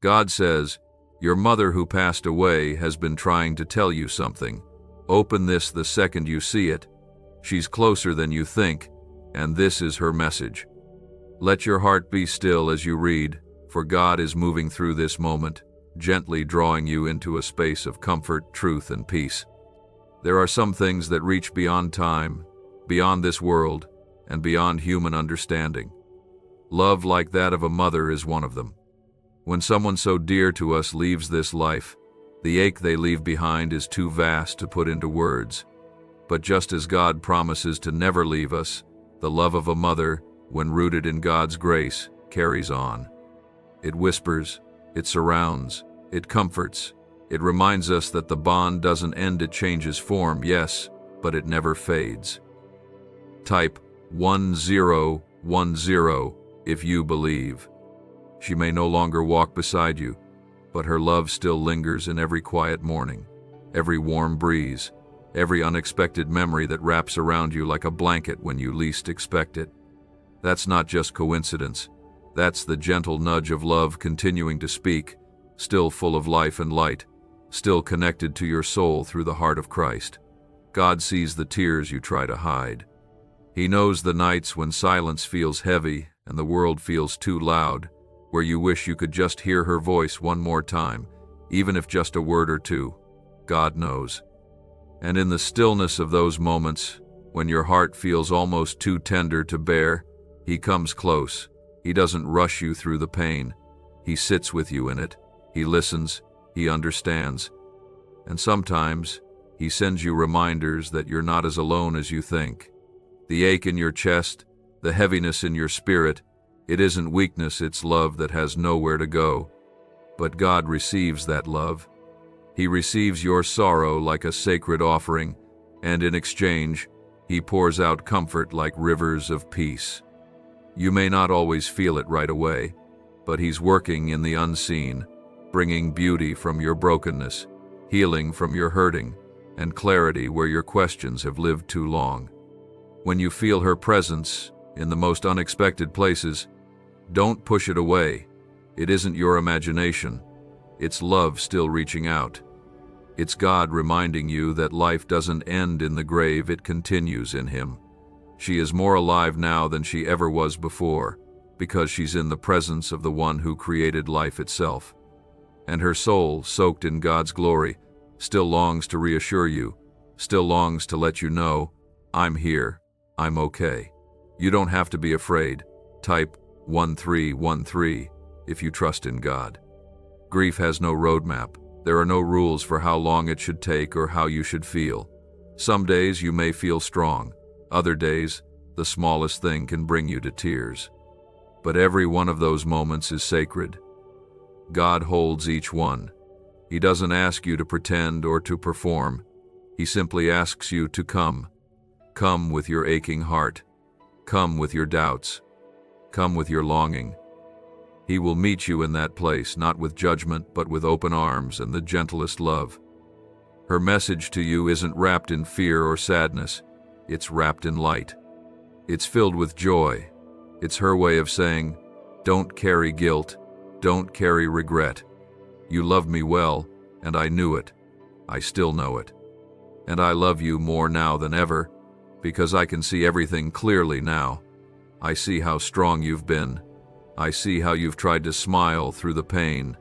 God says, "Your mother who passed away has been trying to tell you something. Open this the second you see it. She's closer than you think, and this is her message." Let your heart be still as you read, for God is moving through this moment, gently drawing you into a space of comfort, truth, and peace. There are some things that reach beyond time, beyond this world, and beyond human understanding. Love like that of a mother is one of them. When someone so dear to us leaves this life, the ache they leave behind is too vast to put into words. But just as God promises to never leave us, the love of a mother, when rooted in God's grace, carries on. It whispers, it surrounds, it comforts. It reminds us that the bond doesn't end, it changes form, yes, but it never fades. Type 1010 if you believe. She may no longer walk beside you, but her love still lingers in every quiet morning, every warm breeze, every unexpected memory that wraps around you like a blanket when you least expect it. That's not just coincidence. That's the gentle nudge of love continuing to speak, still full of life and light, still connected to your soul through the heart of Christ. God sees the tears you try to hide. He knows the nights when silence feels heavy and the world feels too loud, where you wish you could just hear her voice one more time, even if just a word or two. God knows. And in the stillness of those moments, when your heart feels almost too tender to bear, He comes close. He doesn't rush you through the pain. He sits with you in it. He listens. He understands. And sometimes, He sends you reminders that you're not as alone as you think. The ache in your chest, the heaviness in your spirit, it isn't weakness, it's love that has nowhere to go. But God receives that love. He receives your sorrow like a sacred offering, and in exchange, He pours out comfort like rivers of peace. You may not always feel it right away, but He's working in the unseen, bringing beauty from your brokenness, healing from your hurting, and clarity where your questions have lived too long. When you feel her presence in the most unexpected places, don't push it away. It isn't your imagination. It's love still reaching out. It's God reminding you that life doesn't end in the grave, it continues in Him. She is more alive now than she ever was before, because she's in the presence of the one who created life itself. And her soul, soaked in God's glory, still longs to reassure you, still longs to let you know, I'm here, I'm okay. You don't have to be afraid. Type 1313 if you trust in God. Grief has no roadmap. There are no rules for how long it should take or how you should feel. Some days you may feel strong. Other days, the smallest thing can bring you to tears. But every one of those moments is sacred. God holds each one. He doesn't ask you to pretend or to perform. He simply asks you to come. Come with your aching heart. Come with your doubts. Come with your longing. He will meet you in that place, not with judgment, but with open arms and the gentlest love. Her message to you isn't wrapped in fear or sadness. It's wrapped in light. It's filled with joy. It's her way of saying, don't carry guilt, don't carry regret. You loved me well, and I knew it. I still know it. And I love you more now than ever, because I can see everything clearly now. I see how strong you've been. I see how you've tried to smile through the pain.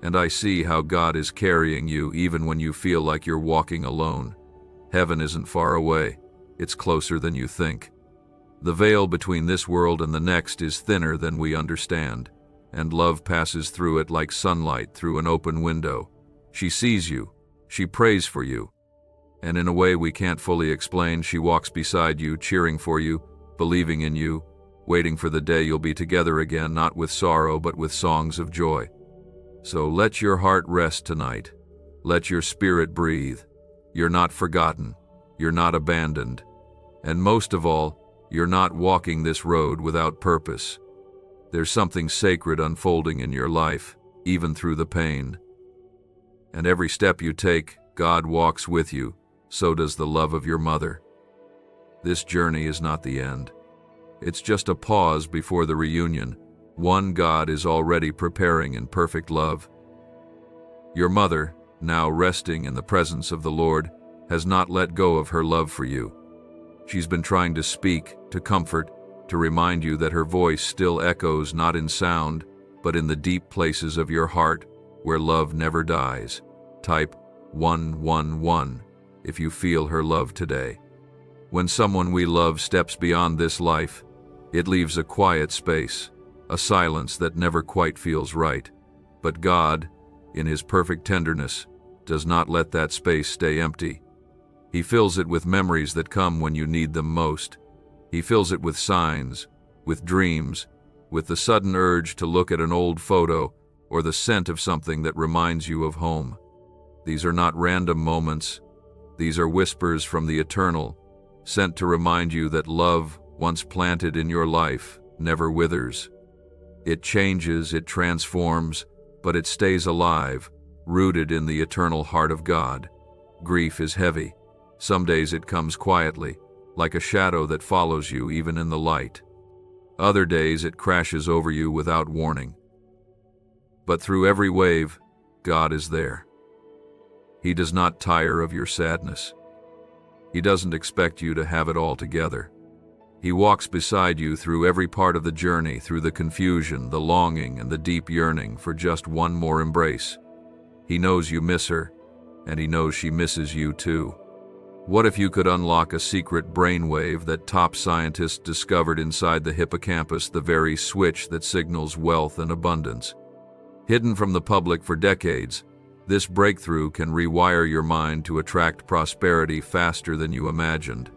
And I see how God is carrying you even when you feel like you're walking alone. Heaven isn't far away. It's closer than you think. The veil between this world and the next is thinner than we understand, and love passes through it like sunlight through an open window. She sees you. She prays for you. And in a way we can't fully explain, she walks beside you, cheering for you, believing in you, waiting for the day you'll be together again, not with sorrow, but with songs of joy. So let your heart rest tonight. Let your spirit breathe. You're not forgotten. You're not abandoned. And most of all, you're not walking this road without purpose. There's something sacred unfolding in your life, even through the pain. And every step you take, God walks with you. So does the love of your mother. This journey is not the end. It's just a pause before the reunion, one God is already preparing in perfect love. Your mother, now resting in the presence of the Lord, has not let go of her love for you. She's been trying to speak, to comfort, to remind you that her voice still echoes not in sound, but in the deep places of your heart where love never dies. Type 111 if you feel her love today. When someone we love steps beyond this life, it leaves a quiet space, a silence that never quite feels right. But God, in His perfect tenderness, does not let that space stay empty. He fills it with memories that come when you need them most. He fills it with signs, with dreams, with the sudden urge to look at an old photo or the scent of something that reminds you of home. These are not random moments. These are whispers from the eternal, sent to remind you that love, once planted in your life, never withers. It changes, it transforms, but it stays alive, rooted in the eternal heart of God. Grief is heavy. Some days it comes quietly, like a shadow that follows you even in the light. Other days it crashes over you without warning. But through every wave, God is there. He does not tire of your sadness. He doesn't expect you to have it all together. He walks beside you through every part of the journey, through the confusion, the longing, and the deep yearning for just one more embrace. He knows you miss her, and He knows she misses you too. What if you could unlock a secret brainwave that top scientists discovered inside the hippocampus, the very switch that signals wealth and abundance? Hidden from the public for decades, this breakthrough can rewire your mind to attract prosperity faster than you imagined.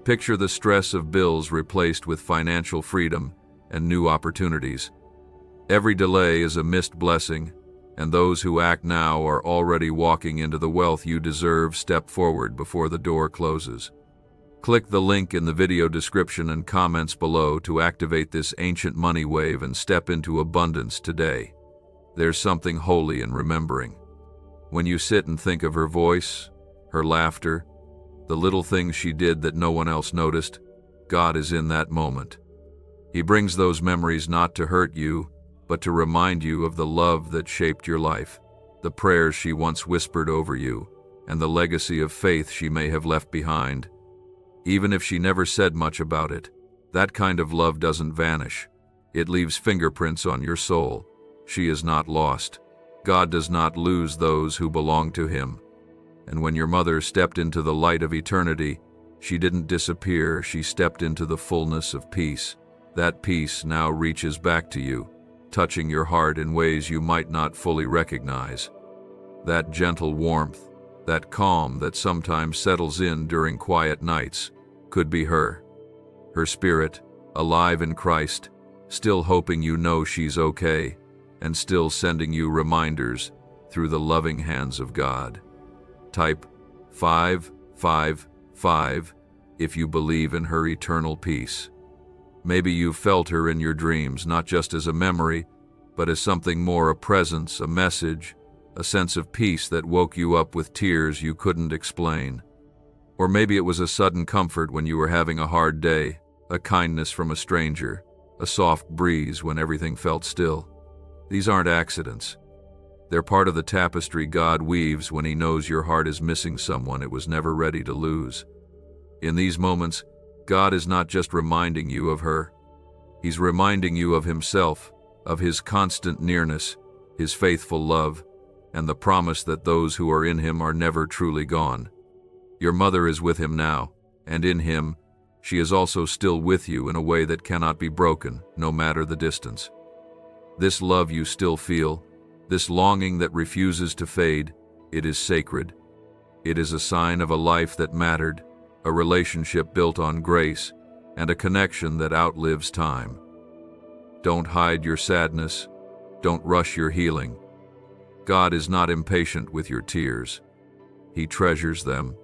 Picture the stress of bills replaced with financial freedom and new opportunities. Every delay is a missed blessing, and those who act now are already walking into the wealth you deserve. Step forward before the door closes. Click the link in the video description and comments below to activate this ancient money wave and step into abundance today. There's something holy in remembering. When you sit and think of her voice, her laughter, the little things she did that no one else noticed, God is in that moment. He brings those memories not to hurt you, but to remind you of the love that shaped your life, the prayers she once whispered over you, and the legacy of faith she may have left behind. Even if she never said much about it, that kind of love doesn't vanish. It leaves fingerprints on your soul. She is not lost. God does not lose those who belong to Him. And when your mother stepped into the light of eternity, she didn't disappear, she stepped into the fullness of peace. That peace now reaches back to you, touching your heart in ways you might not fully recognize. That gentle warmth, that calm that sometimes settles in during quiet nights, could be her. Her spirit, alive in Christ, still hoping you know she's okay, and still sending you reminders through the loving hands of God. Type 555 if you believe in her eternal peace. Maybe you've felt her in your dreams, not just as a memory, but as something more, a presence, a message, a sense of peace that woke you up with tears you couldn't explain. Or maybe it was a sudden comfort when you were having a hard day, a kindness from a stranger, a soft breeze when everything felt still. These aren't accidents. They're part of the tapestry God weaves when He knows your heart is missing someone it was never ready to lose. In these moments, God is not just reminding you of her. He's reminding you of Himself, of His constant nearness, His faithful love, and the promise that those who are in Him are never truly gone. Your mother is with Him now, and in Him, she is also still with you in a way that cannot be broken, no matter the distance. This love you still feel, this longing that refuses to fade, it is sacred. It is a sign of a life that mattered, a relationship built on grace, and a connection that outlives time. Don't hide your sadness. Don't rush your healing. God is not impatient with your tears. He treasures them,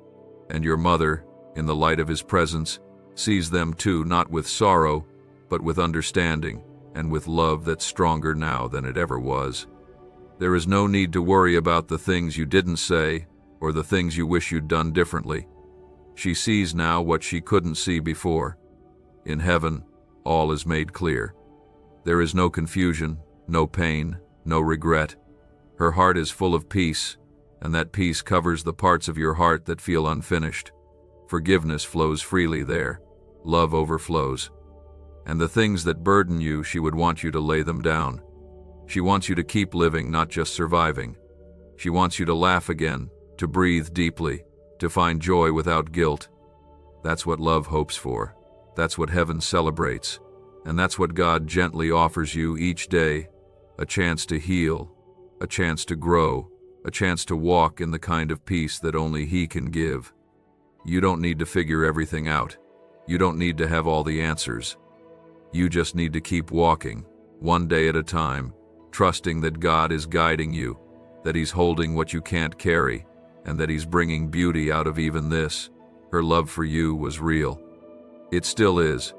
and your mother, in the light of His presence, sees them too, not with sorrow, but with understanding, and with love that's stronger now than it ever was. There is no need to worry about the things you didn't say or the things you wish you'd done differently. She sees now what she couldn't see before. In heaven, all is made clear. There is no confusion, no pain, no regret. Her heart is full of peace, and that peace covers the parts of your heart that feel unfinished. Forgiveness flows freely there. Love overflows. And the things that burden you, she would want you to lay them down. She wants you to keep living, not just surviving. She wants you to laugh again, to breathe deeply, to find joy without guilt. That's what love hopes for. That's what heaven celebrates. And that's what God gently offers you each day. A chance to heal, a chance to grow, a chance to walk in the kind of peace that only He can give. You don't need to figure everything out. You don't need to have all the answers. You just need to keep walking, one day at a time, trusting that God is guiding you, that He's holding what you can't carry, and that He's bringing beauty out of even this. Her love for you was real. It still is.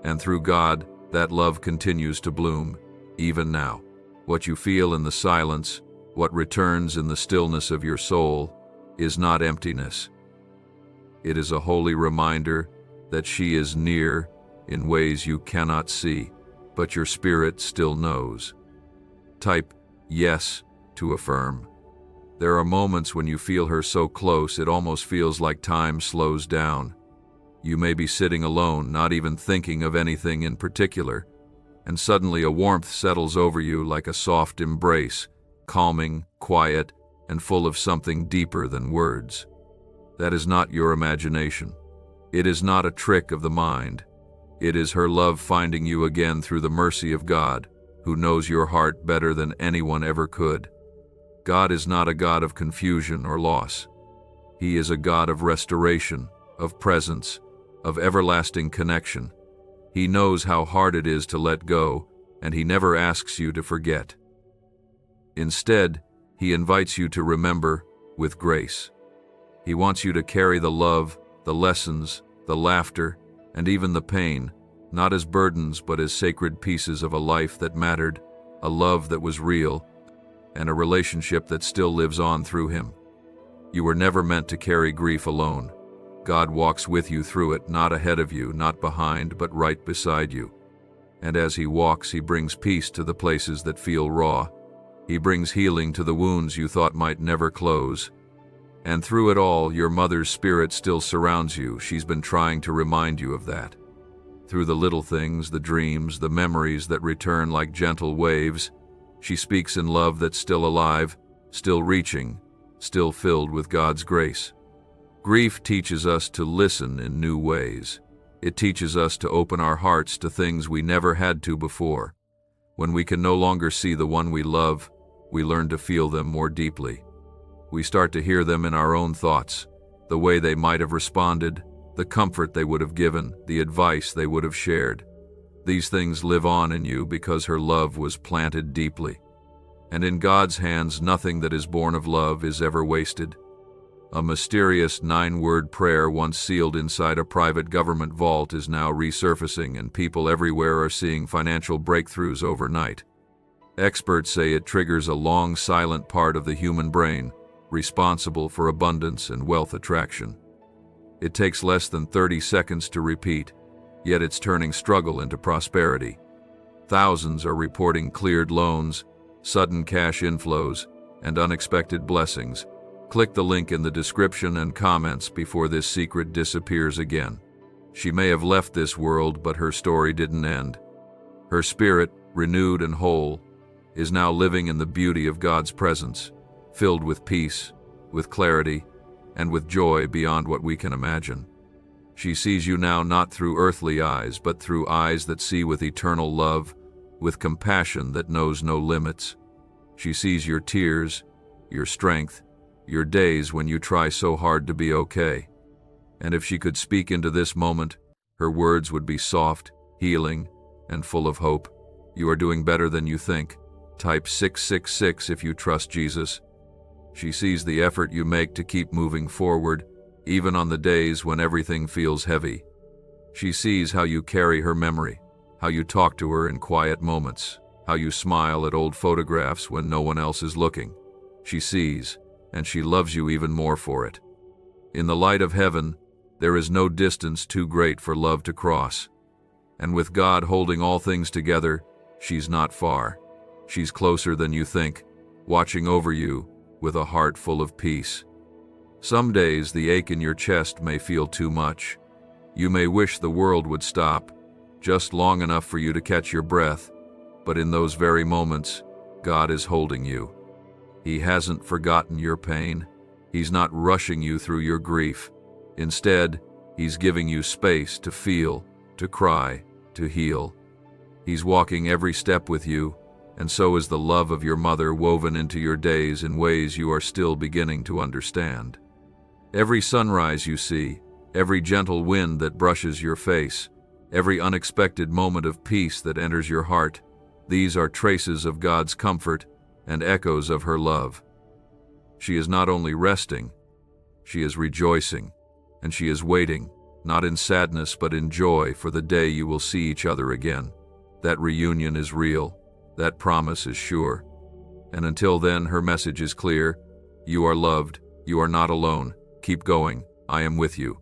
And through God, that love continues to bloom, even now. What you feel in the silence, what returns in the stillness of your soul, is not emptiness. It is a holy reminder that she is near in ways you cannot see, but your spirit still knows. Type yes to affirm. There are moments when you feel her so close it almost feels like time slows down. You may be sitting alone, not even thinking of anything in particular, and suddenly a warmth settles over you like a soft embrace, calming, quiet, and full of something deeper than words. That is not your imagination. It is not a trick of the mind. It is her love finding you again through the mercy of God, who knows your heart better than anyone ever could. God is not a God of confusion or loss. He is a God of restoration, of presence, of everlasting connection. He knows how hard it is to let go, and He never asks you to forget. Instead, He invites you to remember with grace. He wants you to carry the love, the lessons, the laughter, and even the pain, not as burdens but as sacred pieces of a life that mattered, a love that was real, and a relationship that still lives on through Him. You were never meant to carry grief alone. God walks with you through it, not ahead of you, not behind, but right beside you. And as He walks, He brings peace to the places that feel raw. He brings healing to the wounds you thought might never close. And through it all, your mother's spirit still surrounds you. She's been trying to remind you of that. Through the little things, the dreams, the memories that return like gentle waves, she speaks in love that's still alive, still reaching, still filled with God's grace. Grief teaches us to listen in new ways. It teaches us to open our hearts to things we never had to before. When we can no longer see the one we love, we learn to feel them more deeply. We start to hear them in our own thoughts, the way they might have responded, the comfort they would have given, the advice they would have shared. These things live on in you because her love was planted deeply. And in God's hands, nothing that is born of love is ever wasted. A mysterious 9-word prayer once sealed inside a private government vault is now resurfacing, and people everywhere are seeing financial breakthroughs overnight. Experts say it triggers a long, silent part of the human brain, responsible for abundance and wealth attraction. It takes less than 30 seconds to repeat, yet it's turning struggle into prosperity. Thousands are reporting cleared loans, sudden cash inflows, and unexpected blessings. Click the link in the description and comments before this secret disappears again. She may have left this world, but her story didn't end. Her spirit, renewed and whole, is now living in the beauty of God's presence, filled with peace, with clarity, and with joy beyond what we can imagine. She sees you now not through earthly eyes, but through eyes that see with eternal love, with compassion that knows no limits. She sees your tears, your strength, your days when you try so hard to be okay. And if she could speak into this moment, her words would be soft, healing, and full of hope. You are doing better than you think. Type 666 if you trust Jesus. She sees the effort you make to keep moving forward, even on the days when everything feels heavy. She sees how you carry her memory, how you talk to her in quiet moments, how you smile at old photographs when no one else is looking. She sees, and she loves you even more for it. In the light of heaven, there is no distance too great for love to cross. And with God holding all things together, She's not far. She's closer than you think, watching over you with a heart full of peace. Some days the ache in your chest may feel too much. You may wish the world would stop, just long enough for you to catch your breath, but in those very moments, God is holding you. He hasn't forgotten your pain. He's not rushing you through your grief. Instead, He's giving you space to feel, to cry, to heal. He's walking every step with you, and so is the love of your mother woven into your days in ways you are still beginning to understand. Every sunrise you see, every gentle wind that brushes your face, every unexpected moment of peace that enters your heart, these are traces of God's comfort and echoes of her love. She is not only resting, she is rejoicing, and she is waiting, not in sadness but in joy, for the day you will see each other again. That reunion is real, that promise is sure. And until then, her message is clear: you are loved, you are not alone, keep going, I am with you.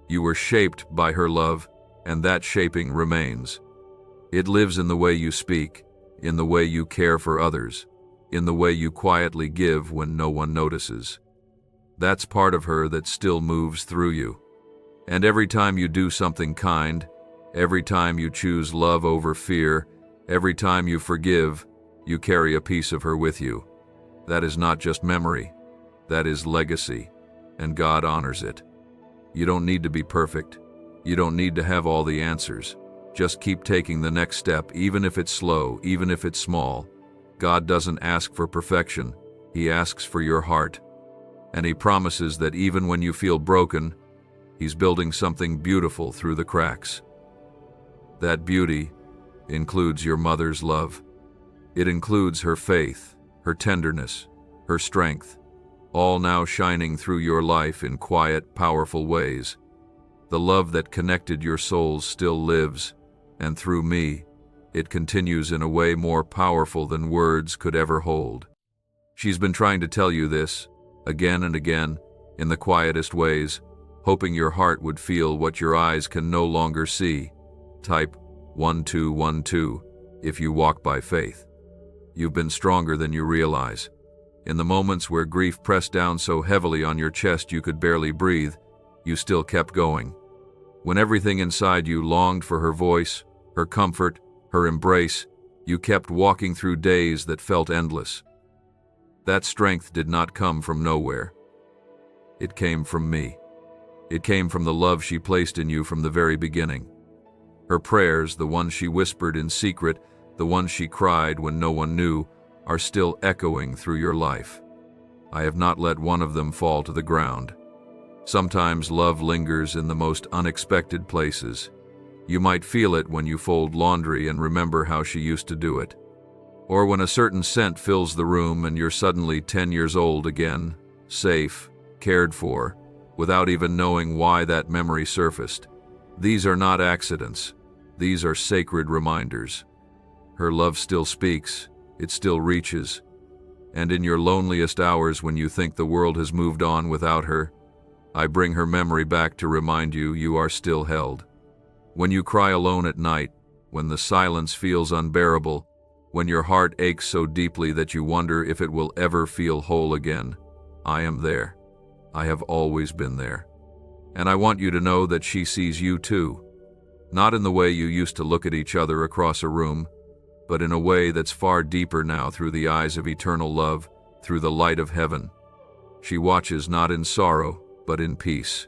You were shaped by her love, and that shaping remains. It lives in the way you speak, in the way you care for others, in the way you quietly give when no one notices. That's part of her that still moves through you. And every time you do something kind, every time you choose love over fear, every time you forgive, you carry a piece of her with you. That is not just memory, that is legacy, and God honors it. You don't need to be perfect. You don't need to have all the answers. Just keep taking the next step, even if it's slow, even if it's small. God doesn't ask for perfection. He asks for your heart. And He promises that even when you feel broken, He's building something beautiful through the cracks. That beauty includes your mother's love. It includes her faith, her tenderness, her strength, all now shining through your life in quiet, powerful ways. The love that connected your souls still lives, and through me, it continues in a way more powerful than words could ever hold. She's been trying to tell you this, again and again, in the quietest ways, hoping your heart would feel what your eyes can no longer see. Type 1212 if you walk by faith. You've been stronger than you realize. In the moments where grief pressed down so heavily on your chest you could barely breathe, you still kept going. When everything inside you longed for her voice, her comfort, her embrace, you kept walking through days that felt endless. That strength did not come from nowhere. It came from me. It came from the love she placed in you from the very beginning. Her prayers, the ones she whispered in secret, the ones she cried when no one knew, are still echoing through your life. I have not let one of them fall to the ground. Sometimes love lingers in the most unexpected places. You might feel it when you fold laundry and remember how she used to do it. Or when a certain scent fills the room and you're suddenly 10 years old again, safe, cared for, without even knowing why that memory surfaced. These are not accidents. These are sacred reminders. Her love still speaks. It still reaches. And in your loneliest hours when you think the world has moved on without her, I bring her memory back to remind you you are still held. When you cry alone at night, when the silence feels unbearable, when your heart aches so deeply that you wonder if it will ever feel whole again, I am there. I have always been there. And I want you to know that she sees you too. Not in the way you used to look at each other across a room, but in a way that's far deeper now, through the eyes of eternal love, through the light of heaven. She watches not in sorrow, but in peace.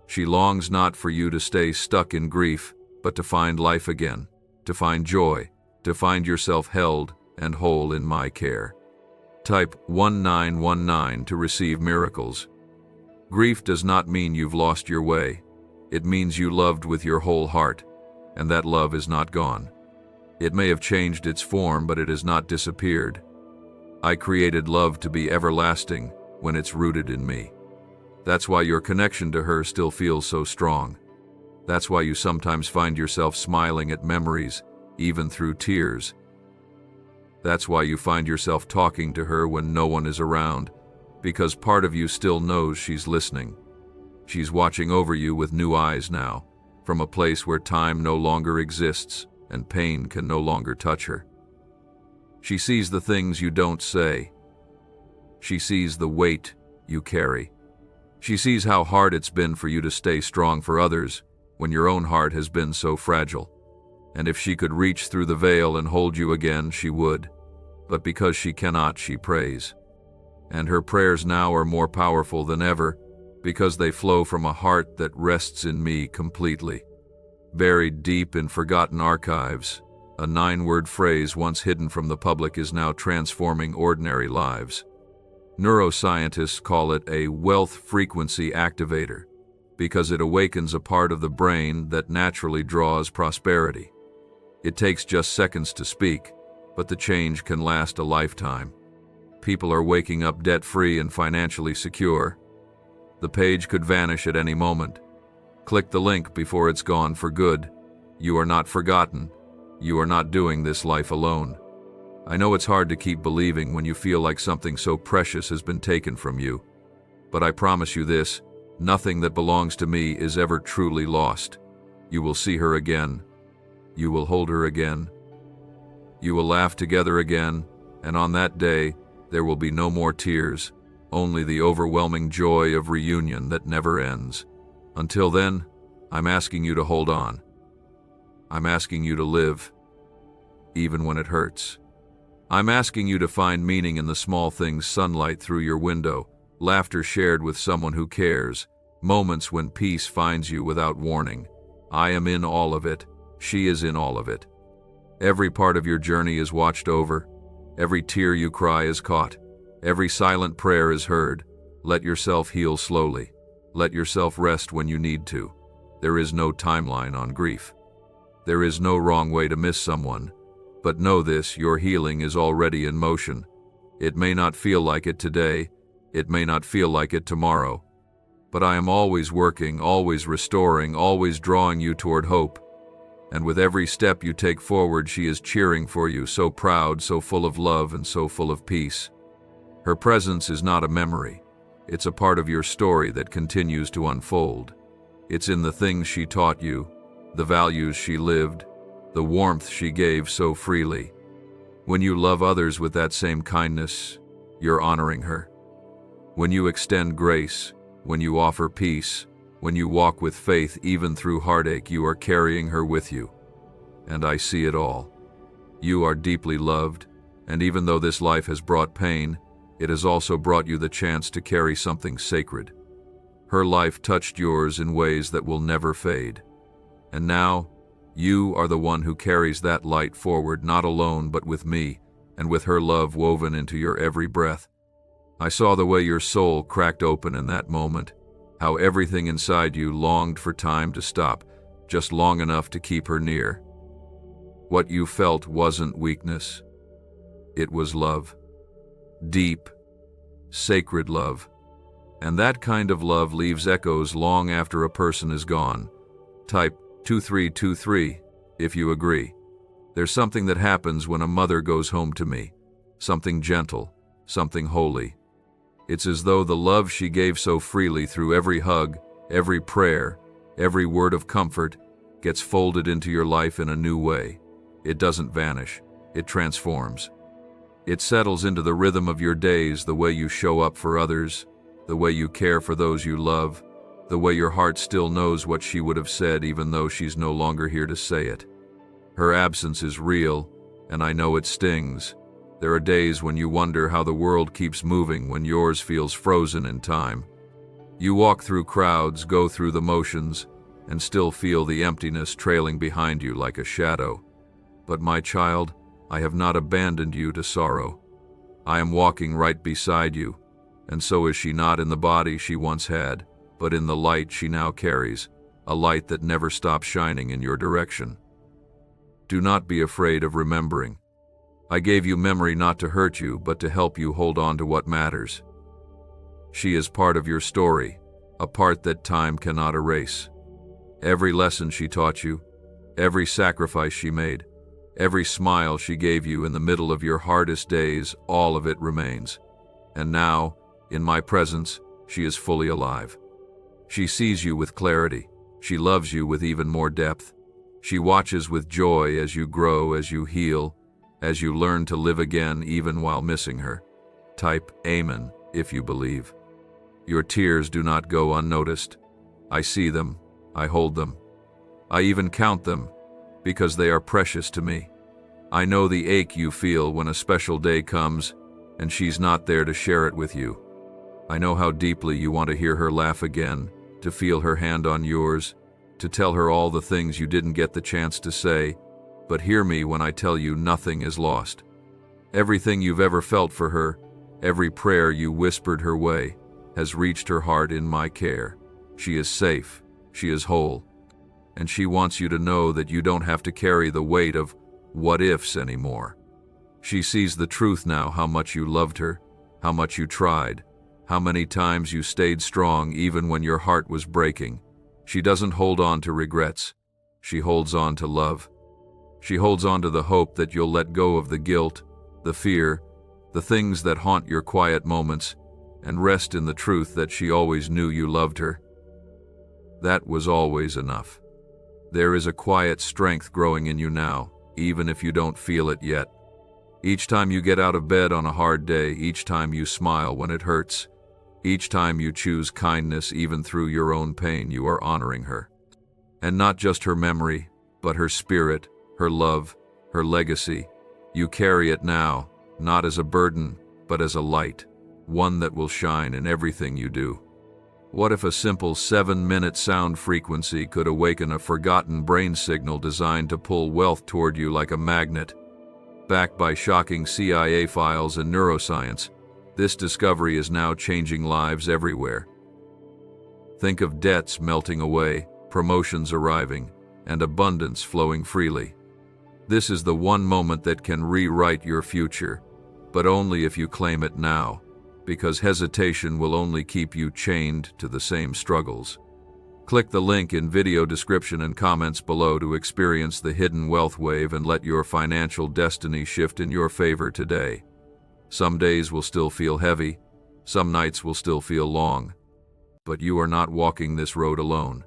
She longs not for you to stay stuck in grief, but to find life again, to find joy, to find yourself held and whole in my care. Type 1919 to receive miracles. Grief does not mean you've lost your way. It means you loved with your whole heart, and that love is not gone. It may have changed its form, but it has not disappeared. I created love to be everlasting when it's rooted in me. That's why your connection to her still feels so strong. That's why you sometimes find yourself smiling at memories, even through tears. That's why you find yourself talking to her when no one is around, because part of you still knows she's listening. She's watching over you with new eyes now, from a place where time no longer exists, and pain can no longer touch her. She sees the things you don't say. She sees the weight you carry. She sees how hard it's been for you to stay strong for others when your own heart has been so fragile. And if she could reach through the veil and hold you again, she would. But because she cannot, she prays. And her prayers now are more powerful than ever because they flow from a heart that rests in me completely. Buried deep in forgotten archives, a 9-word phrase once hidden from the public is now transforming ordinary lives. Neuroscientists call it a wealth frequency activator because it awakens a part of the brain that naturally draws prosperity. It takes just seconds to speak, but the change can last a lifetime. People are waking up debt-free and financially secure. The page could vanish at any moment. Click the link before it's gone for good. You are not forgotten. You are not doing this life alone. I know it's hard to keep believing when you feel like something so precious has been taken from you. But I promise you this, nothing that belongs to me is ever truly lost. You will see her again. You will hold her again. You will laugh together again, and on that day, there will be no more tears, only the overwhelming joy of reunion that never ends. Until then, I'm asking you to hold on. I'm asking you to live, even when it hurts. I'm asking you to find meaning in the small things: sunlight through your window, laughter shared with someone who cares, moments when peace finds you without warning. I am in all of it. She is in all of it. Every part of your journey is watched over. Every tear you cry is caught. Every silent prayer is heard. Let yourself heal slowly. Let yourself rest when you need to. There is no timeline on grief. There is no wrong way to miss someone. But know this, your healing is already in motion. It may not feel like it today. It may not feel like it tomorrow. But I am always working, always restoring, always drawing you toward hope. And with every step you take forward, she is cheering for you, so proud, so full of love, and so full of peace. Her presence is not a memory. It's a part of your story that continues to unfold. It's in the things she taught you, the values she lived, the warmth she gave so freely. When you love others with that same kindness, you're honoring her. When you extend grace, when you offer peace, when you walk with faith even through heartache, you are carrying her with you. And I see it all. You are deeply loved, and even though this life has brought pain, it has also brought you the chance to carry something sacred. Her life touched yours in ways that will never fade. And now, you are the one who carries that light forward, not alone but with me, and with her love woven into your every breath. I saw the way your soul cracked open in that moment, how everything inside you longed for time to stop, just long enough to keep her near. What you felt wasn't weakness. It was love. Deep, sacred love. And that kind of love leaves echoes long after a person is gone. Type 2323 if you agree. There's something that happens when a mother goes home to me. Something gentle, something holy. It's as though the love she gave so freely through every hug, every prayer, every word of comfort gets folded into your life in a new way. It doesn't vanish. It transforms. It settles into the rhythm of your days, the way you show up for others, the way you care for those you love, the way your heart still knows what she would have said even though she's no longer here to say it. Her absence is real, and I know it stings. There are days when you wonder how the world keeps moving when yours feels frozen in time. You walk through crowds, go through the motions, and still feel the emptiness trailing behind you like a shadow. But my child, I have not abandoned you to sorrow. I am walking right beside you, and so is she, not in the body she once had, but in the light she now carries, a light that never stops shining in your direction. Do not be afraid of remembering. I gave you memory not to hurt you, but to help you hold on to what matters. She is part of your story, a part that time cannot erase. Every lesson she taught you, every sacrifice she made, every smile she gave you in the middle of your hardest days, all of it remains. And now, in my presence, she is fully alive. She sees you with clarity. She loves you with even more depth. She watches with joy as you grow, as you heal, as you learn to live again even while missing her. Type Amen if you believe. Your tears do not go unnoticed. I see them, I hold them. I even count them, because they are precious to me. I know the ache you feel when a special day comes and she's not there to share it with you. I know how deeply you want to hear her laugh again, to feel her hand on yours, to tell her all the things you didn't get the chance to say, but hear me when I tell you nothing is lost. Everything you've ever felt for her, every prayer you whispered her way, has reached her heart in my care. She is safe, she is whole, and she wants you to know that you don't have to carry the weight of what-ifs anymore. She sees the truth now, how much you loved her, how much you tried, how many times you stayed strong even when your heart was breaking. She doesn't hold on to regrets. She holds on to love. She holds on to the hope that you'll let go of the guilt, the fear, the things that haunt your quiet moments, and rest in the truth that she always knew you loved her. That was always enough. There is a quiet strength growing in you now, even if you don't feel it yet. Each time you get out of bed on a hard day, each time you smile when it hurts, each time you choose kindness even through your own pain, you are honoring her. And not just her memory, but her spirit, her love, her legacy. You carry it now, not as a burden, but as a light, one that will shine in everything you do. What if a simple 7-minute sound frequency could awaken a forgotten brain signal designed to pull wealth toward you like a magnet? Backed by shocking CIA files and neuroscience, this discovery is now changing lives everywhere. Think of debts melting away, promotions arriving, and abundance flowing freely. This is the one moment that can rewrite your future, but only if you claim it now, because hesitation will only keep you chained to the same struggles. Click the link in video description and comments below to experience the hidden wealth wave and let your financial destiny shift in your favor today. Some days will still feel heavy, some nights will still feel long, but you are not walking this road alone.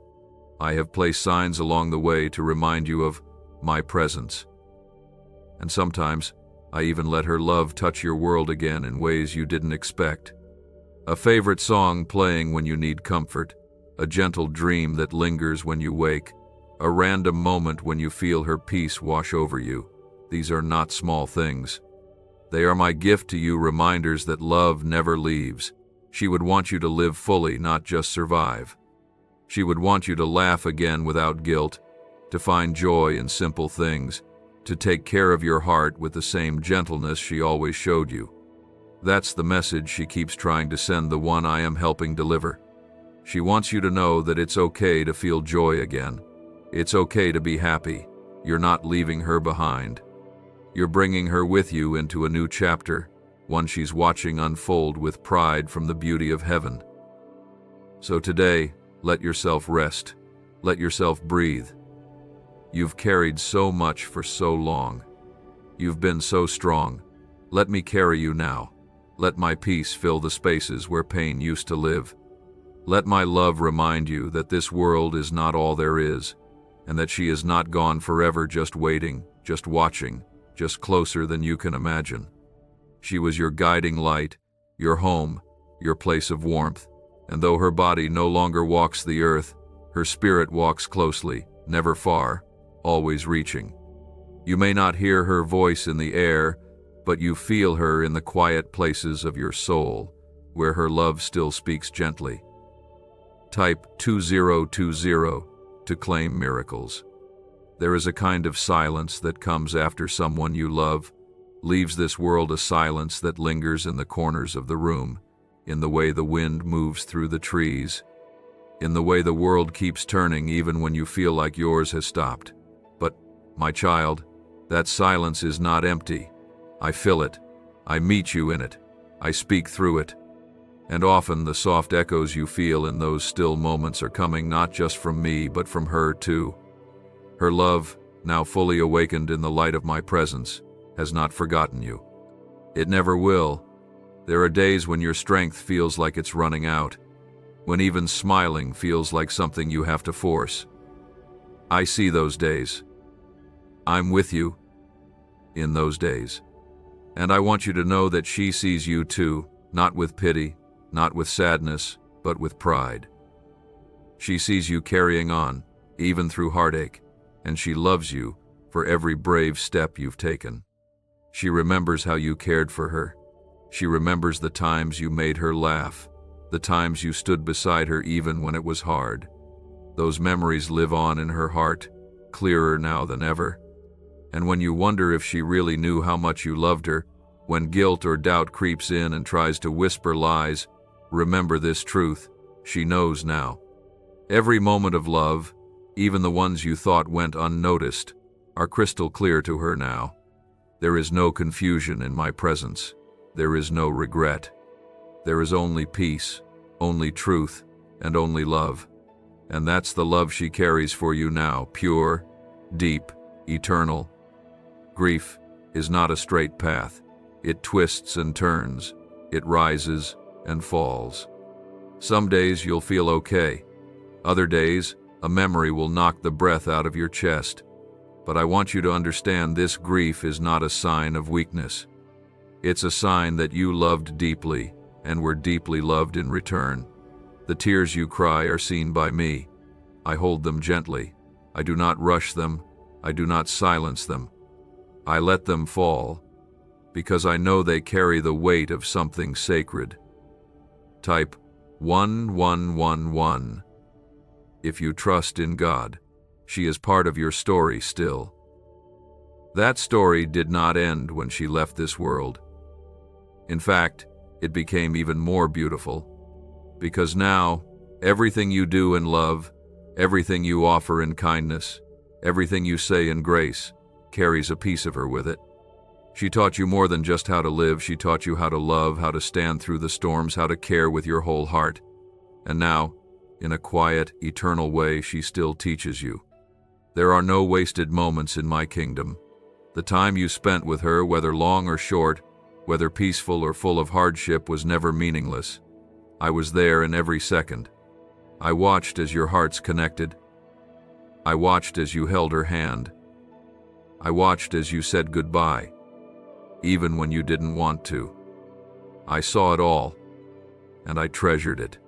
I have placed signs along the way to remind you of my presence. And sometimes, I even let her love touch your world again in ways you didn't expect. A favorite song playing when you need comfort, a gentle dream that lingers when you wake, a random moment when you feel her peace wash over you. These are not small things. They are my gift to you, reminders that love never leaves. She would want you to live fully, not just survive. She would want you to laugh again without guilt, to find joy in simple things, to take care of your heart with the same gentleness she always showed you. That's the message she keeps trying to send, the one I am helping deliver. She wants you to know that it's okay to feel joy again. It's okay to be happy. You're not leaving her behind. You're bringing her with you into a new chapter, one she's watching unfold with pride from the beauty of heaven. So today, let yourself rest. Let yourself breathe. You've carried so much for so long. You've been so strong. Let me carry you now. Let my peace fill the spaces where pain used to live. Let my love remind you that this world is not all there is, and that she is not gone forever, just waiting, just watching, just closer than you can imagine. She was your guiding light, your home, your place of warmth, and though her body no longer walks the earth, her spirit walks closely, never far, always reaching. You may not hear her voice in the air, but you feel her in the quiet places of your soul, where her love still speaks gently. Type 2020 to claim miracles. There is a kind of silence that comes after someone you love leaves this world, a silence that lingers in the corners of the room, in the way the wind moves through the trees, in the way the world keeps turning even when you feel like yours has stopped. But, my child, that silence is not empty. I fill it. I meet you in it. I speak through it. And often the soft echoes you feel in those still moments are coming not just from me, but from her too. Her love, now fully awakened in the light of my presence, has not forgotten you. It never will. There are days when your strength feels like it's running out, when even smiling feels like something you have to force. I see those days. I'm with you in those days. And I want you to know that she sees you too, not with pity, not with sadness, but with pride. She sees you carrying on, even through heartache, and she loves you for every brave step you've taken. She remembers how you cared for her. She remembers the times you made her laugh, the times you stood beside her even when it was hard. Those memories live on in her heart, clearer now than ever. And when you wonder if she really knew how much you loved her, when guilt or doubt creeps in and tries to whisper lies, remember this truth: she knows now. Every moment of love, even the ones you thought went unnoticed, are crystal clear to her now. There is no confusion in my presence. There is no regret. There is only peace, only truth, and only love. And that's the love she carries for you now, pure, deep, eternal. Grief is not a straight path. It twists and turns. It rises and falls. Some days you'll feel okay. Other days, a memory will knock the breath out of your chest. But I want you to understand this: grief is not a sign of weakness. It's a sign that you loved deeply and were deeply loved in return. The tears you cry are seen by me. I hold them gently. I do not rush them. I do not silence them. I let them fall because I know they carry the weight of something sacred. Type 1111. If you trust in God, she is part of your story still. That story did not end when she left this world. In fact, it became even more beautiful, because now, everything you do in love, everything you offer in kindness, everything you say in grace, carries a piece of her with it. She taught you more than just how to live. She taught you how to love, how to stand through the storms, how to care with your whole heart. And now, in a quiet, eternal way, she still teaches you. There are no wasted moments in my kingdom. The time you spent with her, whether long or short, whether peaceful or full of hardship, was never meaningless. I was there in every second. I watched as your hearts connected. I watched as you held her hand. I watched as you said goodbye, even when you didn't want to. I saw it all, and I treasured it.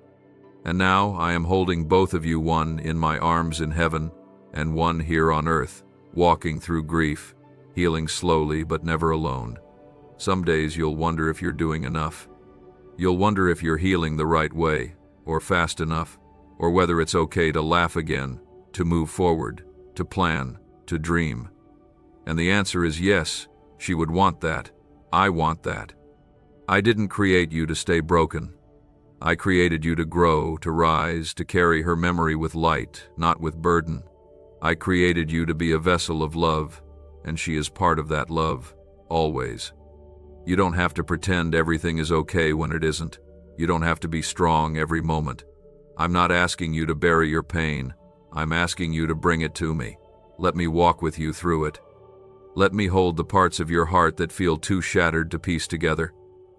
And now I am holding both of you, one in my arms in heaven and one here on earth, walking through grief, healing slowly but never alone. Some days you'll wonder if you're doing enough. You'll wonder if you're healing the right way, or fast enough, or whether it's okay to laugh again, to move forward, to plan, to dream. And the answer is yes, she would want that. I want that. I didn't create you to stay broken. I created you to grow, to rise, to carry her memory with light, not with burden. I created you to be a vessel of love, and she is part of that love, always. You don't have to pretend everything is okay when it isn't. You don't have to be strong every moment. I'm not asking you to bury your pain. I'm asking you to bring it to me. Let me walk with you through it. Let me hold the parts of your heart that feel too shattered to piece together.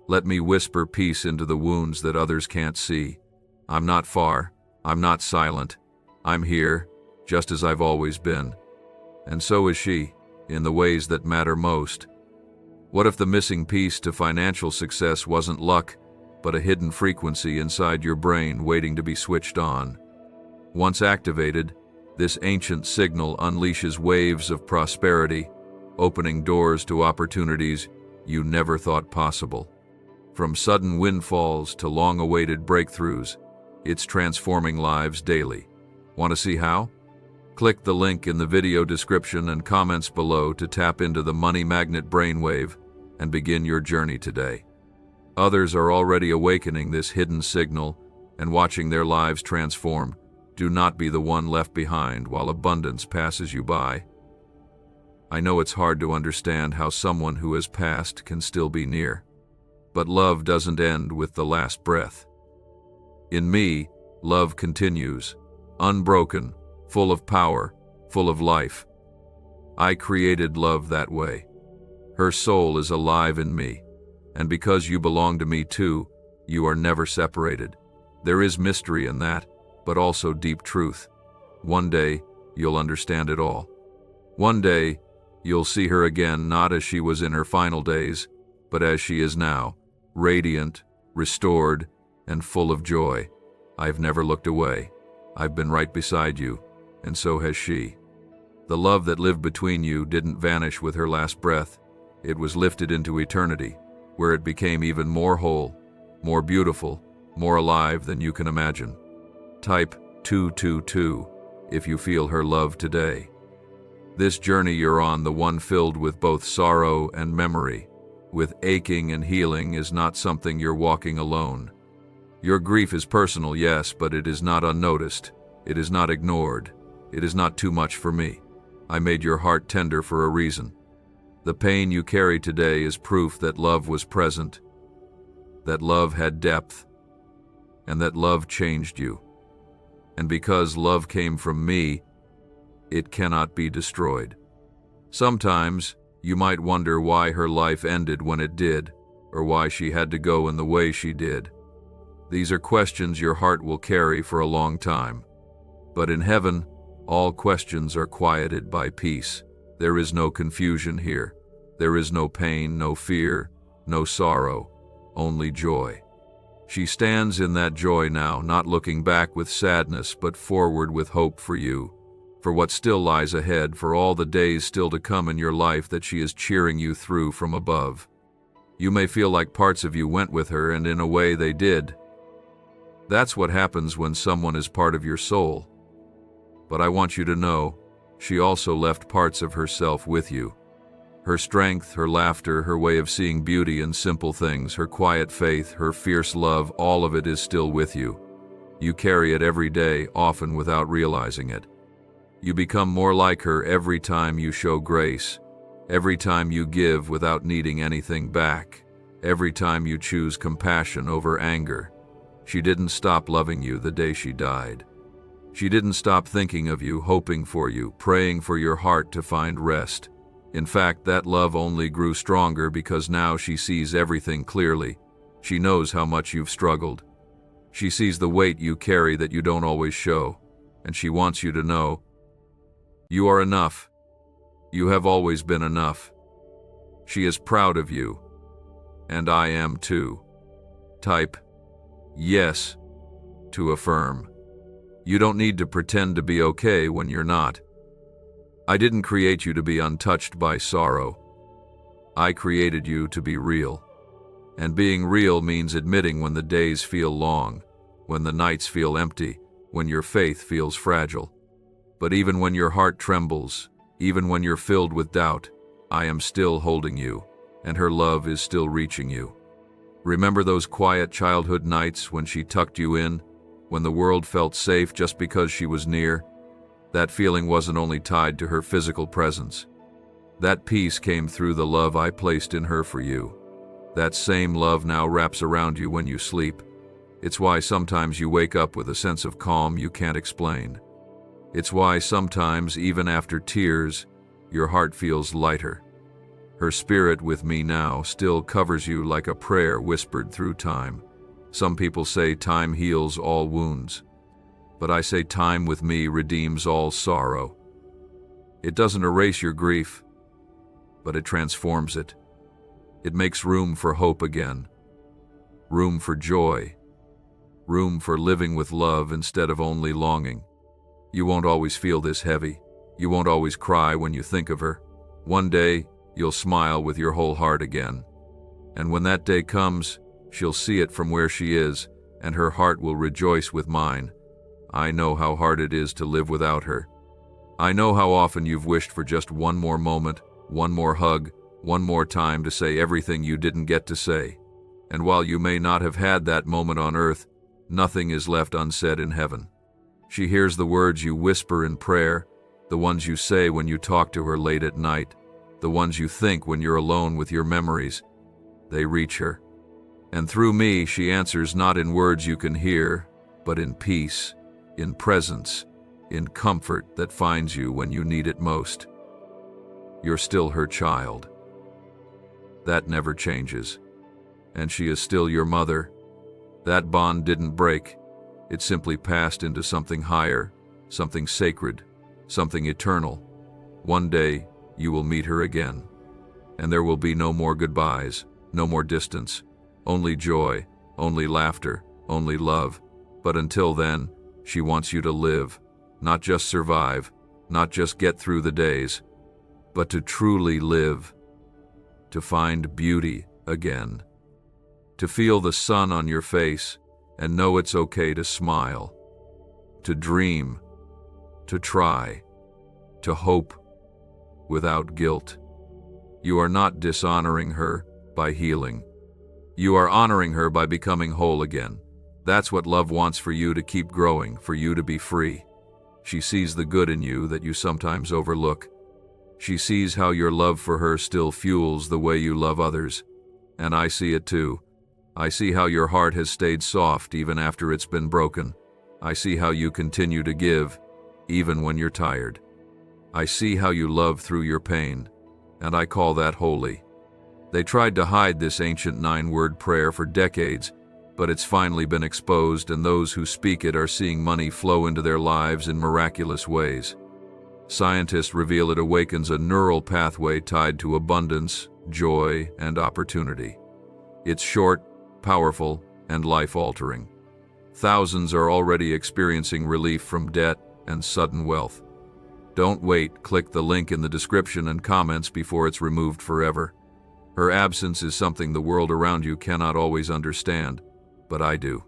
Let me whisper peace into the wounds that others can't see. I'm not far. I'm not silent. I'm here, just as I've always been. And so is she, in the ways that matter most. What if the missing piece to financial success wasn't luck, but a hidden frequency inside your brain waiting to be switched on? Once activated, this ancient signal unleashes waves of prosperity, opening doors to opportunities you never thought possible. From sudden windfalls to long-awaited breakthroughs, it's transforming lives daily. Want to see how? Click the link in the video description and comments below to tap into the money magnet brainwave and begin your journey today. Others are already awakening this hidden signal and watching their lives transform. Do not be the one left behind while abundance passes you by. I know it's hard to understand how someone who has passed can still be near. But love doesn't end with the last breath. In me, love continues, unbroken, full of power, full of life. I created love that way. Her soul is alive in me, and because you belong to me too, you are never separated. There is mystery in that, but also deep truth. One day, you'll understand it all. One day, you'll see her again, not as she was in her final days, but as she is now, radiant, restored, and full of joy. I've never looked away. I've been right beside you, and so has she. The love that lived between you didn't vanish with her last breath. It was lifted into eternity, where it became even more whole, more beautiful, more alive than you can imagine. Type 222 if you feel her love today. This journey you're on, the one filled with both sorrow and memory, with aching and healing, is not something you're walking alone. Your grief is personal, yes, but it is not unnoticed. It is not ignored. It is not too much for me. I made your heart tender for a reason. The pain you carry today is proof that love was present, that love had depth, and that love changed you. And because love came from me, it cannot be destroyed. Sometimes you might wonder why her life ended when it did, or why she had to go in the way she did. These are questions your heart will carry for a long time. But in heaven, all questions are quieted by peace. There is no confusion here. There is no pain, no fear, no sorrow, only joy. She stands in that joy now, not looking back with sadness, but forward with hope for you, for what still lies ahead, for all the days still to come in your life that she is cheering you through from above. You may feel like parts of you went with her, and in a way they did. That's what happens when someone is part of your soul. But I want you to know, she also left parts of herself with you. Her strength, her laughter, her way of seeing beauty in simple things, her quiet faith, her fierce love, all of it is still with you. You carry it every day, often without realizing it. You become more like her every time you show grace, every time you give without needing anything back, every time you choose compassion over anger. She didn't stop loving you the day she died. She didn't stop thinking of you, hoping for you, praying for your heart to find rest. In fact, that love only grew stronger because now she sees everything clearly. She knows how much you've struggled. She sees the weight you carry that you don't always show, and she wants you to know you are enough. You have always been enough. She is proud of you, and I am too. Type yes to affirm. You don't need to pretend to be okay when you're not. I didn't create you to be untouched by sorrow. I created you to be real. And being real means admitting when the days feel long, when the nights feel empty, when your faith feels fragile. But even when your heart trembles, even when you're filled with doubt, I am still holding you, and her love is still reaching you. Remember those quiet childhood nights when she tucked you in, when the world felt safe just because she was near? That feeling wasn't only tied to her physical presence. That peace came through the love I placed in her for you. That same love now wraps around you when you sleep. It's why sometimes you wake up with a sense of calm you can't explain. It's why sometimes, even after tears, your heart feels lighter. Her spirit with me now still covers you like a prayer whispered through time. Some people say time heals all wounds, but I say time with me redeems all sorrow. It doesn't erase your grief, but it transforms it. It makes room for hope again, room for joy, room for living with love instead of only longing. You won't always feel this heavy. You won't always cry when you think of her. One day, you'll smile with your whole heart again. And when that day comes, she'll see it from where she is, and her heart will rejoice with mine. I know how hard it is to live without her. I know how often you've wished for just one more moment, one more hug, one more time to say everything you didn't get to say. And while you may not have had that moment on earth, nothing is left unsaid in heaven. She hears the words you whisper in prayer, the ones you say when you talk to her late at night, the ones you think when you're alone with your memories. They reach her. And through me, she answers not in words you can hear, but in peace, in presence, in comfort that finds you when you need it most. You're still her child. That never changes. And she is still your mother. That bond didn't break. It simply passed into something higher, something sacred, something eternal. One day, you will meet her again. And there will be no more goodbyes, no more distance, only joy, only laughter, only love. But until then, she wants you to live, not just survive, not just get through the days, but to truly live, to find beauty again, to feel the sun on your face and know it's okay to smile, to dream, to try, to hope without guilt. You are not dishonoring her by healing. You are honoring her by becoming whole again. That's what love wants for you, to keep growing, for you to be free. She sees the good in you that you sometimes overlook. She sees how your love for her still fuels the way you love others. And I see it too. I see how your heart has stayed soft even after it's been broken. I see how you continue to give, even when you're tired. I see how you love through your pain, and I call that holy. They tried to hide this ancient 9-word prayer for decades, but it's finally been exposed, and those who speak it are seeing money flow into their lives in miraculous ways. Scientists reveal it awakens a neural pathway tied to abundance, joy, and opportunity. It's short, powerful, and life-altering. Thousands are already experiencing relief from debt and sudden wealth. Don't wait, click the link in the description and comments before it's removed forever. Her absence is something the world around you cannot always understand, but I do.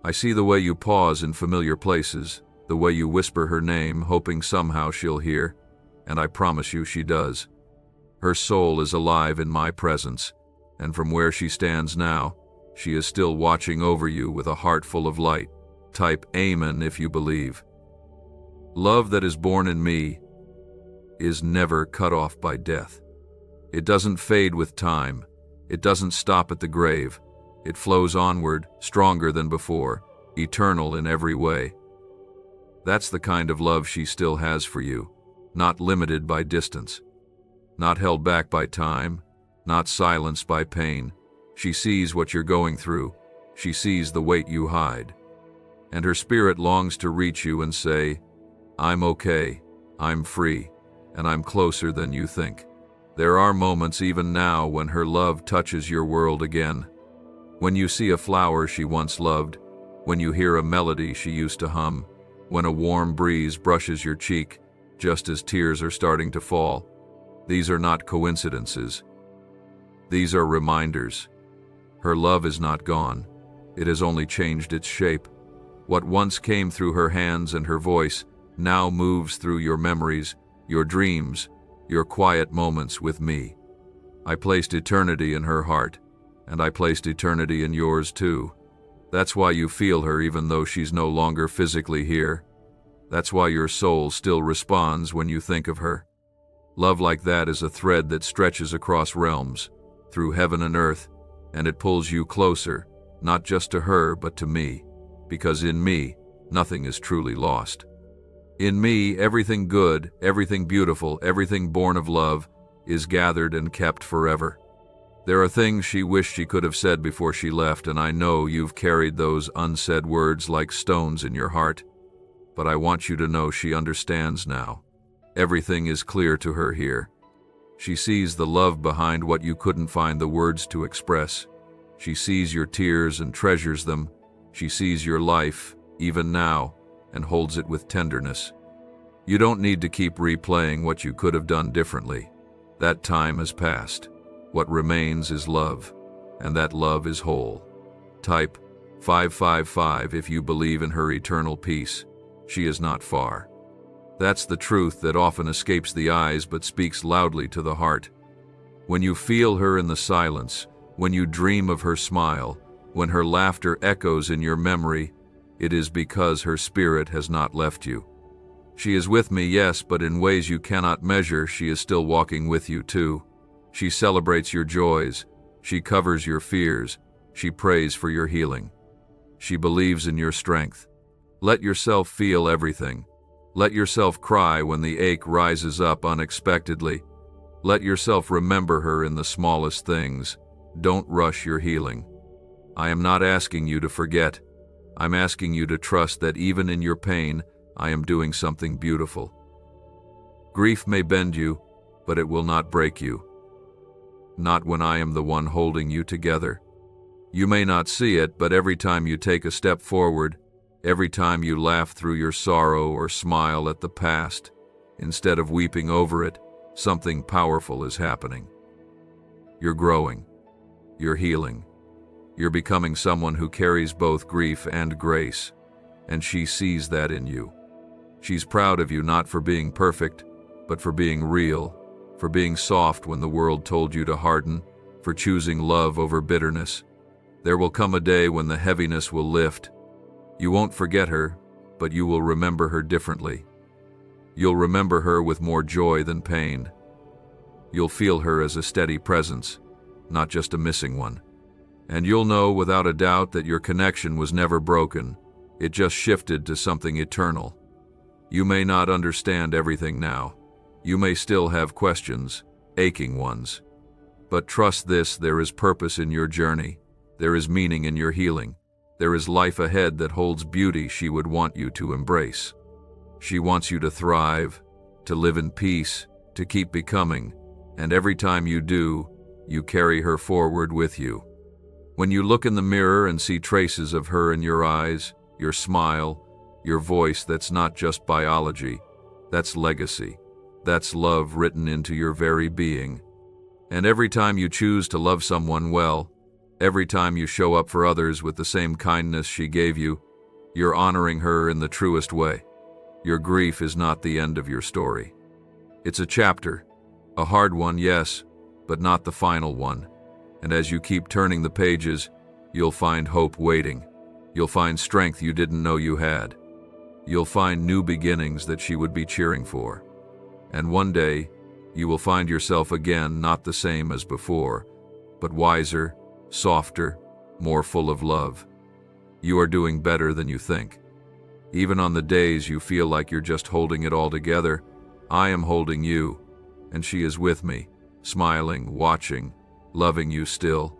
I see the way you pause in familiar places, the way you whisper her name, hoping somehow she'll hear, and I promise you she does. Her soul is alive in my presence, and from where she stands now, she is still watching over you with a heart full of light. Type Amen if you believe. Love that is born in me is never cut off by death. It doesn't fade with time. It doesn't stop at the grave. It flows onward, stronger than before, eternal in every way. That's the kind of love she still has for you, not limited by distance, not held back by time, not silenced by pain. She sees what you're going through. She sees the weight you hide. And her spirit longs to reach you and say, I'm okay, I'm free, and I'm closer than you think. There are moments even now when her love touches your world again. When you see a flower she once loved, when you hear a melody she used to hum, when a warm breeze brushes your cheek just as tears are starting to fall. These are not coincidences. These are reminders. Her love is not gone. It has only changed its shape. What once came through her hands and her voice now moves through your memories, your dreams, your quiet moments with me. I placed eternity in her heart, and I placed eternity in yours too. That's why you feel her even though she's no longer physically here. That's why your soul still responds when you think of her. Love like that is a thread that stretches across realms, through heaven and earth, and it pulls you closer, not just to her, but to me, because in me, nothing is truly lost. In me, everything good, everything beautiful, everything born of love is gathered and kept forever. There are things she wished she could have said before she left, and I know you've carried those unsaid words like stones in your heart. But I want you to know she understands now. Everything is clear to her here. She sees the love behind what you couldn't find the words to express. She sees your tears and treasures them. She sees your life, even now, and holds it with tenderness. You don't need to keep replaying what you could have done differently. That time has passed. What remains is love, and that love is whole. Type 555 if you believe in her eternal peace. She is not far. That's the truth that often escapes the eyes but speaks loudly to the heart. When you feel her in the silence, when you dream of her smile, when her laughter echoes in your memory, it is because her spirit has not left you. She is with me, yes, but in ways you cannot measure, she is still walking with you too. She celebrates your joys. She covers your fears. She prays for your healing. She believes in your strength. Let yourself feel everything. Let yourself cry when the ache rises up unexpectedly. Let yourself remember her in the smallest things. Don't rush your healing. I am not asking you to forget. I'm asking you to trust that even in your pain, I am doing something beautiful. Grief may bend you, but it will not break you. Not when I am the one holding you together. You may not see it, but every time you take a step forward, every time you laugh through your sorrow or smile at the past, instead of weeping over it, something powerful is happening. You're growing. You're healing. You're becoming someone who carries both grief and grace, and she sees that in you. She's proud of you not for being perfect, but for being real, for being soft when the world told you to harden, for choosing love over bitterness. There will come a day when the heaviness will lift. You won't forget her, but you will remember her differently. You'll remember her with more joy than pain. You'll feel her as a steady presence, not just a missing one. And you'll know without a doubt that your connection was never broken. It just shifted to something eternal. You may not understand everything now. You may still have questions, aching ones. But trust this, there is purpose in your journey. There is meaning in your healing. There is life ahead that holds beauty she would want you to embrace. She wants you to thrive, to live in peace, to keep becoming, and every time you do, you carry her forward with you. When you look in the mirror and see traces of her in your eyes, your smile, your voice, that's not just biology, that's legacy. That's love written into your very being. And every time you choose to love someone well, every time you show up for others with the same kindness she gave you, you're honoring her in the truest way. Your grief is not the end of your story. It's a chapter, a hard one, yes, but not the final one. And as you keep turning the pages, you'll find hope waiting. You'll find strength you didn't know you had. You'll find new beginnings that she would be cheering for. And one day, you will find yourself again not the same as before, but wiser, softer, more full of love. You are doing better than you think. Even on the days you feel like you're just holding it all together, I am holding you, and she is with me, smiling, watching, loving you still.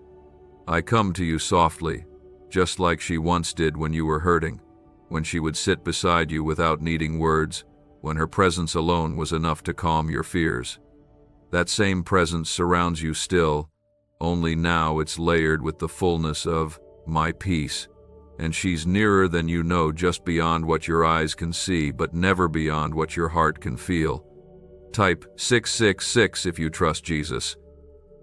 I come to you softly, just like she once did when you were hurting, when she would sit beside you without needing words, when her presence alone was enough to calm your fears. That same presence surrounds you still, only now it's layered with the fullness of my peace, and she's nearer than you know, just beyond what your eyes can see, but never beyond what your heart can feel. Type 666 if you trust Jesus.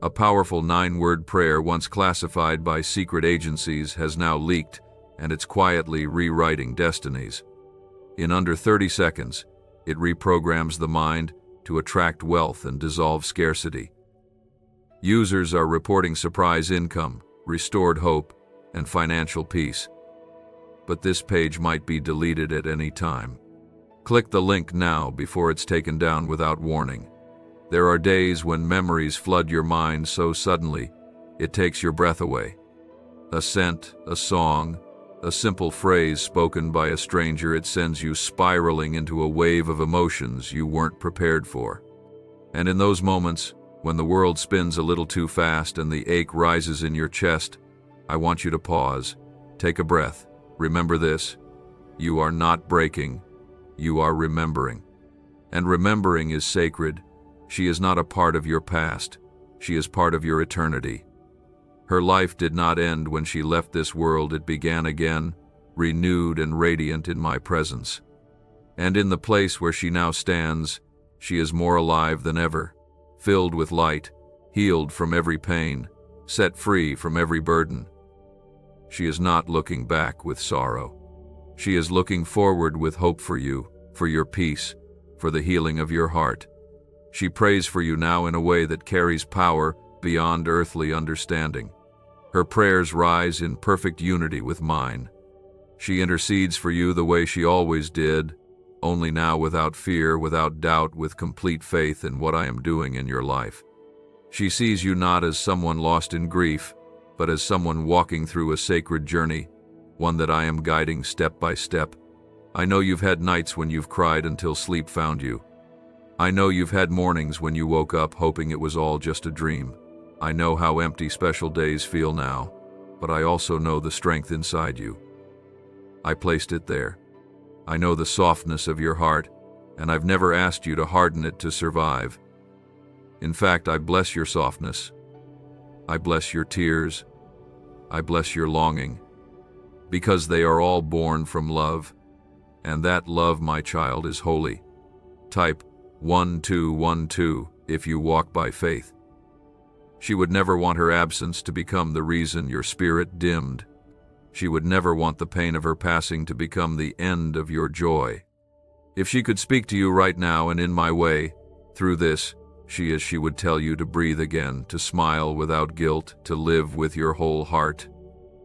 A powerful 9-word prayer once classified by secret agencies has now leaked, and it's quietly rewriting destinies. In under 30 seconds, it reprograms the mind to attract wealth and dissolve scarcity. Users are reporting surprise income, restored hope, and financial peace. But this page might be deleted at any time. Click the link now before it's taken down without warning. There are days when memories flood your mind so suddenly, it takes your breath away. A scent, a song, a simple phrase spoken by a stranger, it sends you spiraling into a wave of emotions you weren't prepared for. And in those moments, when the world spins a little too fast and the ache rises in your chest, I want you to pause, take a breath. Remember this: you are not breaking, you are remembering. And remembering is sacred. She is not a part of your past, she is part of your eternity. Her life did not end when she left this world, it began again, renewed and radiant in my presence. And in the place where she now stands, she is more alive than ever, filled with light, healed from every pain, set free from every burden. She is not looking back with sorrow. She is looking forward with hope for you, for your peace, for the healing of your heart. She prays for you now in a way that carries power beyond earthly understanding. Her prayers rise in perfect unity with mine. She intercedes for you the way she always did, only now without fear, without doubt, with complete faith in what I am doing in your life. She sees you not as someone lost in grief, but as someone walking through a sacred journey, one that I am guiding step by step. I know you've had nights when you've cried until sleep found you. I know you've had mornings when you woke up hoping it was all just a dream. I know how empty special days feel now, but I also know the strength inside you. I placed it there. I know the softness of your heart, and I've never asked you to harden it to survive. In fact, I bless your softness. I bless your tears. I bless your longing, because they are all born from love, and that love, my child, is holy. Type 1212 if you walk by faith. She would never want her absence to become the reason your spirit dimmed. She would never want the pain of her passing to become the end of your joy. If she could speak to you right now and in my way, through this, she would tell you to breathe again, to smile without guilt, to live with your whole heart.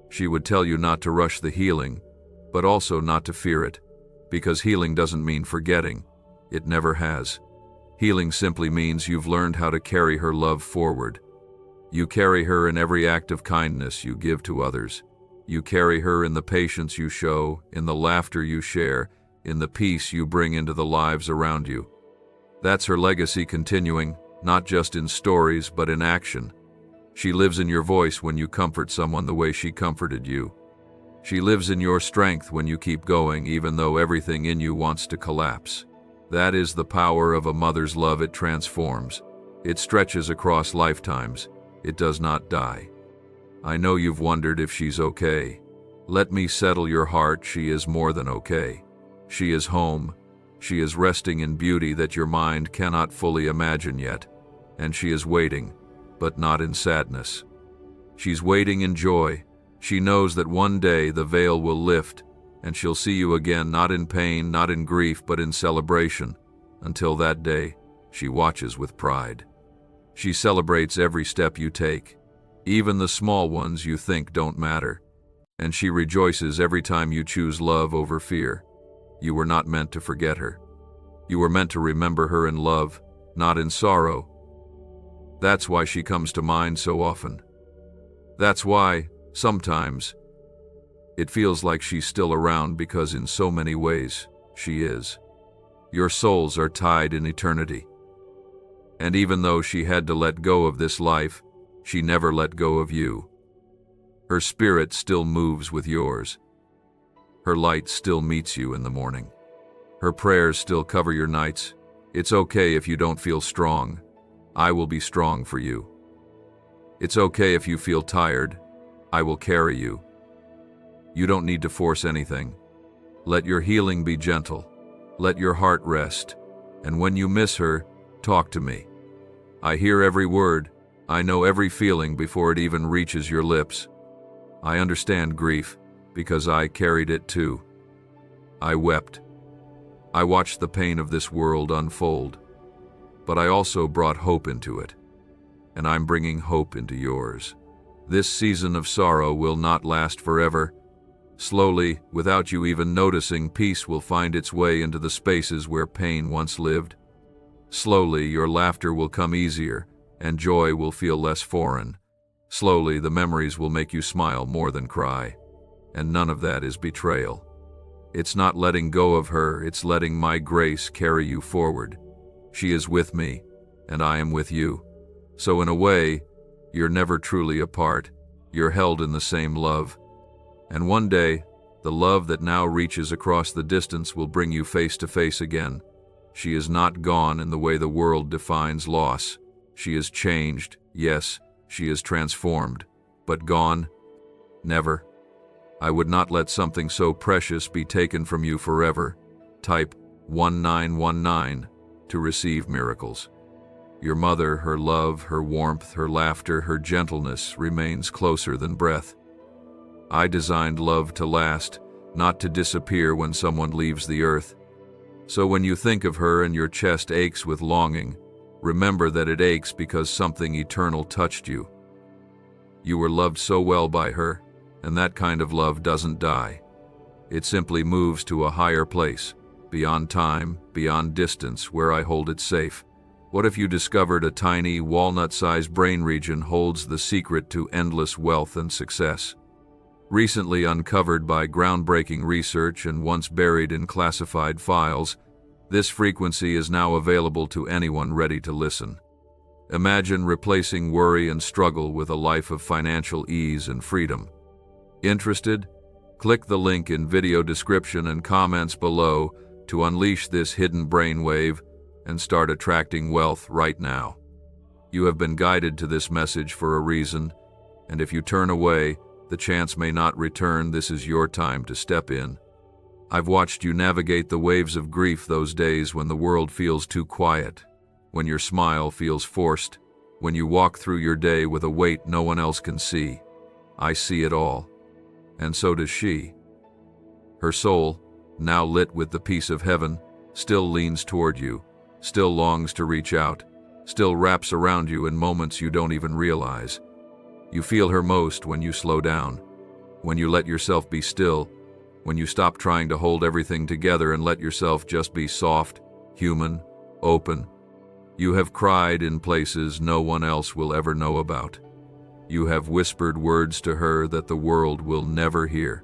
She would tell you not to rush the healing, but also not to fear it, because healing doesn't mean forgetting. It never has. Healing simply means you've learned how to carry her love forward. You carry her in every act of kindness you give to others. You carry her in the patience you show, in the laughter you share, in the peace you bring into the lives around you. That's her legacy continuing, not just in stories, but in action. She lives in your voice when you comfort someone the way she comforted you. She lives in your strength when you keep going, even though everything in you wants to collapse. That is the power of a mother's love. It transforms. It stretches across lifetimes. It does not die. I know you've wondered if she's okay. Let me settle your heart. She is more than okay. She is home. She is resting in beauty that your mind cannot fully imagine yet. And she is waiting, but not in sadness. She's waiting in joy. She knows that one day the veil will lift, and she'll see you again, not in pain, not in grief, but in celebration. Until that day, she watches with pride. She celebrates every step you take, even the small ones you think don't matter. And she rejoices every time you choose love over fear. You were not meant to forget her. You were meant to remember her in love, not in sorrow. That's why she comes to mind so often. That's why, sometimes, it feels like she's still around, because in so many ways, she is. Your souls are tied in eternity. And even though she had to let go of this life, she never let go of you. Her spirit still moves with yours. Her light still meets you in the morning. Her prayers still cover your nights. It's okay if you don't feel strong. I will be strong for you. It's okay if you feel tired. I will carry you. You don't need to force anything. Let your healing be gentle. Let your heart rest. And when you miss her, talk to me. I hear every word. I know every feeling before it even reaches your lips. I understand grief, because I carried it too. I wept. I watched the pain of this world unfold. But I also brought hope into it. And I'm bringing hope into yours. This season of sorrow will not last forever. Slowly, without you even noticing, peace will find its way into the spaces where pain once lived. Slowly, your laughter will come easier, and joy will feel less foreign. Slowly, the memories will make you smile more than cry. And none of that is betrayal. It's not letting go of her, it's letting my grace carry you forward. She is with me, and I am with you. So in a way, you're never truly apart. You're held in the same love. And one day, the love that now reaches across the distance will bring you face to face again. She is not gone in the way the world defines loss. She is changed, yes, she is transformed. But gone? Never. I would not let something so precious be taken from you forever. Type 1919 to receive miracles. Your mother, her love, her warmth, her laughter, her gentleness remains closer than breath. I designed love to last, not to disappear when someone leaves the earth. So when you think of her and your chest aches with longing, remember that it aches because something eternal touched you. You were loved so well by her, and that kind of love doesn't die. It simply moves to a higher place, beyond time, beyond distance, where I hold it safe. What if you discovered a tiny, walnut-sized brain region holds the secret to endless wealth and success? Recently uncovered by groundbreaking research and once buried in classified files, this frequency is now available to anyone ready to listen. Imagine replacing worry and struggle with a life of financial ease and freedom. Interested? Click the link in video description and comments below to unleash this hidden brainwave and start attracting wealth right now. You have been guided to this message for a reason, and if you turn away, the chance may not return. This is your time to step in. I've watched you navigate the waves of grief those days when the world feels too quiet, when your smile feels forced, when you walk through your day with a weight no one else can see. I see it all. And so does she. Her soul, now lit with the peace of heaven, still leans toward you, still longs to reach out, still wraps around you in moments you don't even realize. You feel her most when you slow down, when you let yourself be still, when you stop trying to hold everything together and let yourself just be soft, human, open. You have cried in places no one else will ever know about. You have whispered words to her that the world will never hear.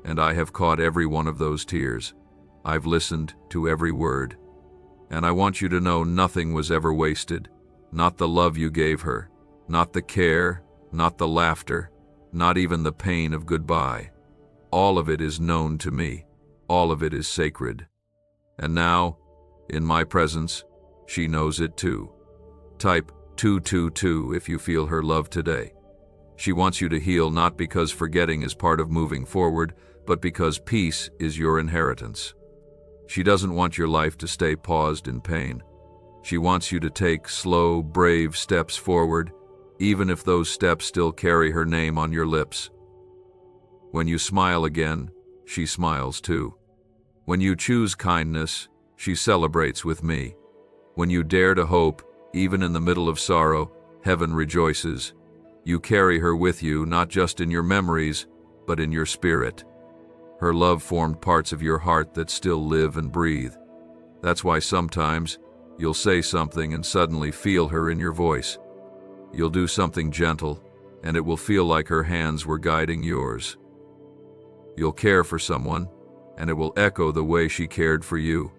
And I have caught every one of those tears. I've listened to every word. And I want you to know nothing was ever wasted. Not the love you gave her, not the care, not the laughter, not even the pain of goodbye. All of it is known to me. All of it is sacred. And now, in my presence, she knows it too. Type 222 if you feel her love today. She wants you to heal not because forgetting is part of moving forward, but because peace is your inheritance. She doesn't want your life to stay paused in pain. She wants you to take slow, brave steps forward, even if those steps still carry her name on your lips. When you smile again, she smiles too. When you choose kindness, she celebrates with me. When you dare to hope, even in the middle of sorrow, heaven rejoices. You carry her with you, not just in your memories, but in your spirit. Her love formed parts of your heart that still live and breathe. That's why sometimes you'll say something and suddenly feel her in your voice. You'll do something gentle, and it will feel like her hands were guiding yours. You'll care for someone, and it will echo the way she cared for you.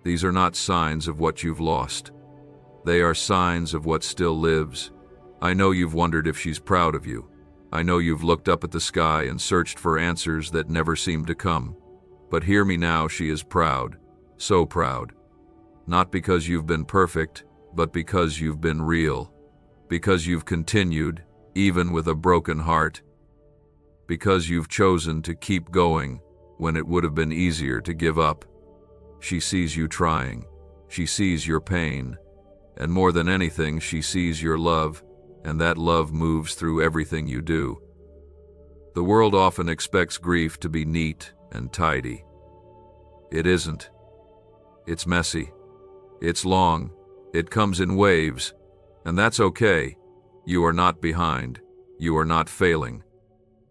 These are not signs of what you've lost. They are signs of what still lives. I know you've wondered if she's proud of you. I know you've looked up at the sky and searched for answers that never seemed to come. But hear me now, she is proud, so proud. Not because you've been perfect, but because you've been real. Because you've continued, even with a broken heart. Because you've chosen to keep going when it would have been easier to give up. She sees you trying. She sees your pain. And more than anything, she sees your love, and that love moves through everything you do. The world often expects grief to be neat and tidy. It isn't. It's messy. It's long. It comes in waves. And that's okay. You are not behind. You are not failing.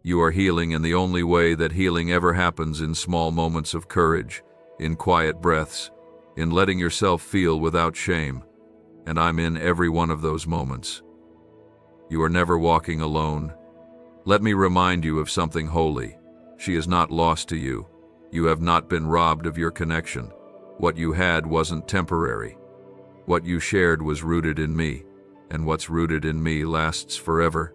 You are healing in the only way that healing ever happens, in small moments of courage, in quiet breaths, in letting yourself feel without shame. And I'm in every one of those moments. You are never walking alone. Let me remind you of something holy. She is not lost to you. You have not been robbed of your connection. What you had wasn't temporary. What you shared was rooted in me, and what's rooted in me lasts forever.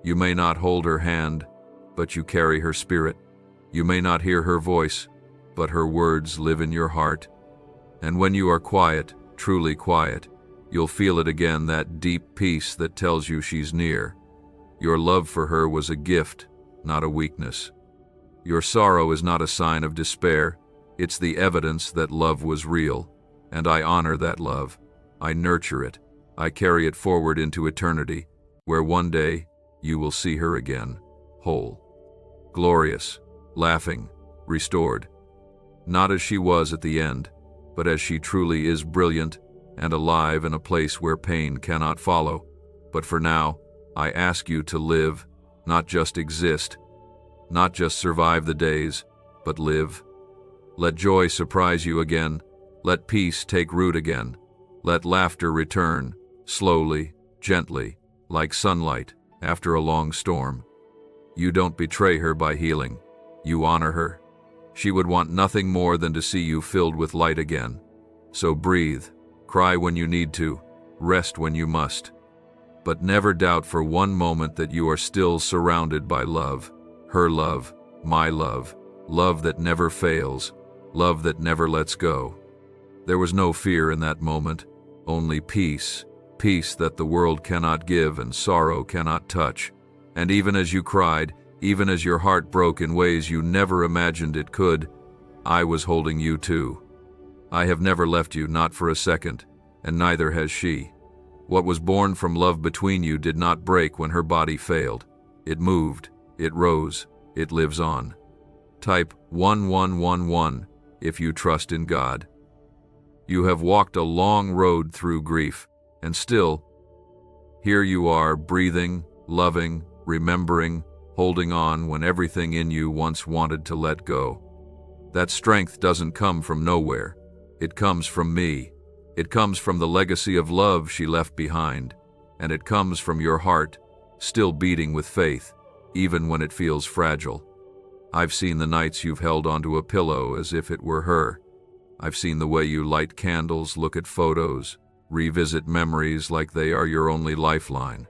You may not hold her hand, but you carry her spirit. You may not hear her voice, but her words live in your heart. And when you are quiet, truly quiet, you'll feel it again, that deep peace that tells you she's near. Your love for her was a gift, not a weakness. Your sorrow is not a sign of despair. It's the evidence that love was real, and I honor that love. I nurture it. I carry it forward into eternity, where one day you will see her again, whole, glorious, laughing, restored. Not as she was at the end, but as she truly is, brilliant and alive in a place where pain cannot follow. But for now, I ask you to live, not just exist, not just survive the days, but live. Let joy surprise you again. Let peace take root again. Let laughter return, slowly, gently, like sunlight after a long storm. You don't betray her by healing. You honor her. She would want nothing more than to see you filled with light again. So breathe, cry when you need to, rest when you must. But never doubt for one moment that you are still surrounded by love. Her love, my love, love that never fails, love that never lets go. There was no fear in that moment, only peace, peace that the world cannot give and sorrow cannot touch. And even as you cried, even as your heart broke in ways you never imagined it could, I was holding you too. I have never left you, not for a second, and neither has she. What was born from love between you did not break when her body failed. It moved, it rose, it lives on. Type 1111 if you trust in God. You have walked a long road through grief, and still, here you are, breathing, loving, remembering, holding on when everything in you once wanted to let go. That strength doesn't come from nowhere. It comes from me. It comes from the legacy of love she left behind, and it comes from your heart, still beating with faith, even when it feels fragile. I've seen the nights you've held onto a pillow as if it were her. I've seen the way you light candles, look at photos, revisit memories like they are your only lifeline.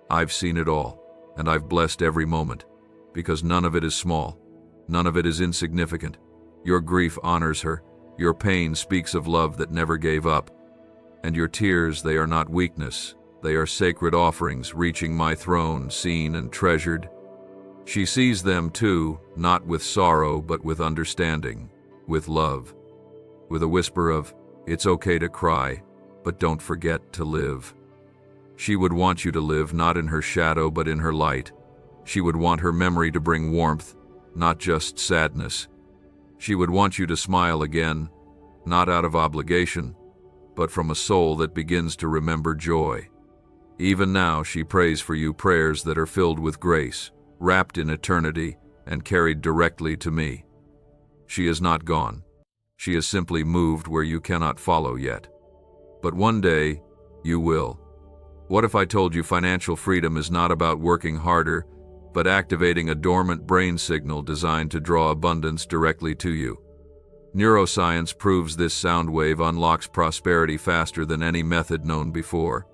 I've seen it all, and I've blessed every moment, because none of it is small, none of it is insignificant. Your grief honors her. Your pain speaks of love that never gave up. And your tears, they are not weakness. They are sacred offerings reaching my throne, seen and treasured. She sees them too, not with sorrow, but with understanding, with love, with a whisper of, "It's okay to cry, but don't forget to live." She would want you to live not in her shadow, but in her light. She would want her memory to bring warmth, not just sadness. She would want you to smile again, not out of obligation, but from a soul that begins to remember joy. Even now she prays for you prayers that are filled with grace, wrapped in eternity, and carried directly to me. She is not gone. She is simply moved where you cannot follow yet. But one day, you will. What if I told you financial freedom is not about working harder, but activating a dormant brain signal designed to draw abundance directly to you? Neuroscience proves this sound wave unlocks prosperity faster than any method known before.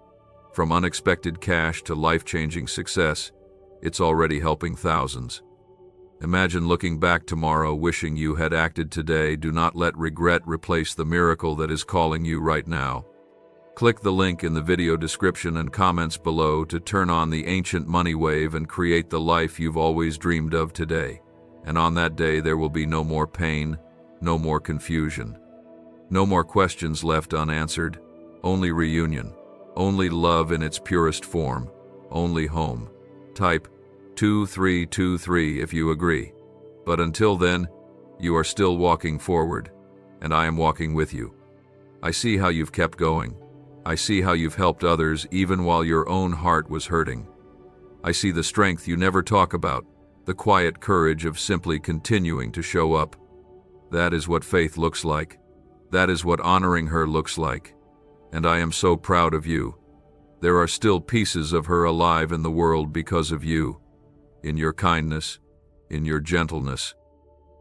From unexpected cash to life-changing success, it's already helping thousands. Imagine looking back tomorrow wishing you had acted today. Do not let regret replace the miracle that is calling you right now. Click the link in the video description and comments below to turn on the ancient money wave and create the life you've always dreamed of today. And on that day, there will be no more pain, no more confusion, no more questions left unanswered, only reunion, only love in its purest form, only home. Type 2323 if you agree. But until then, you are still walking forward, and I am walking with you. I see how you've kept going. I see how you've helped others even while your own heart was hurting. I see the strength you never talk about, the quiet courage of simply continuing to show up. That is what faith looks like. That is what honoring her looks like. And I am so proud of you. There are still pieces of her alive in the world because of you, in your kindness, in your gentleness,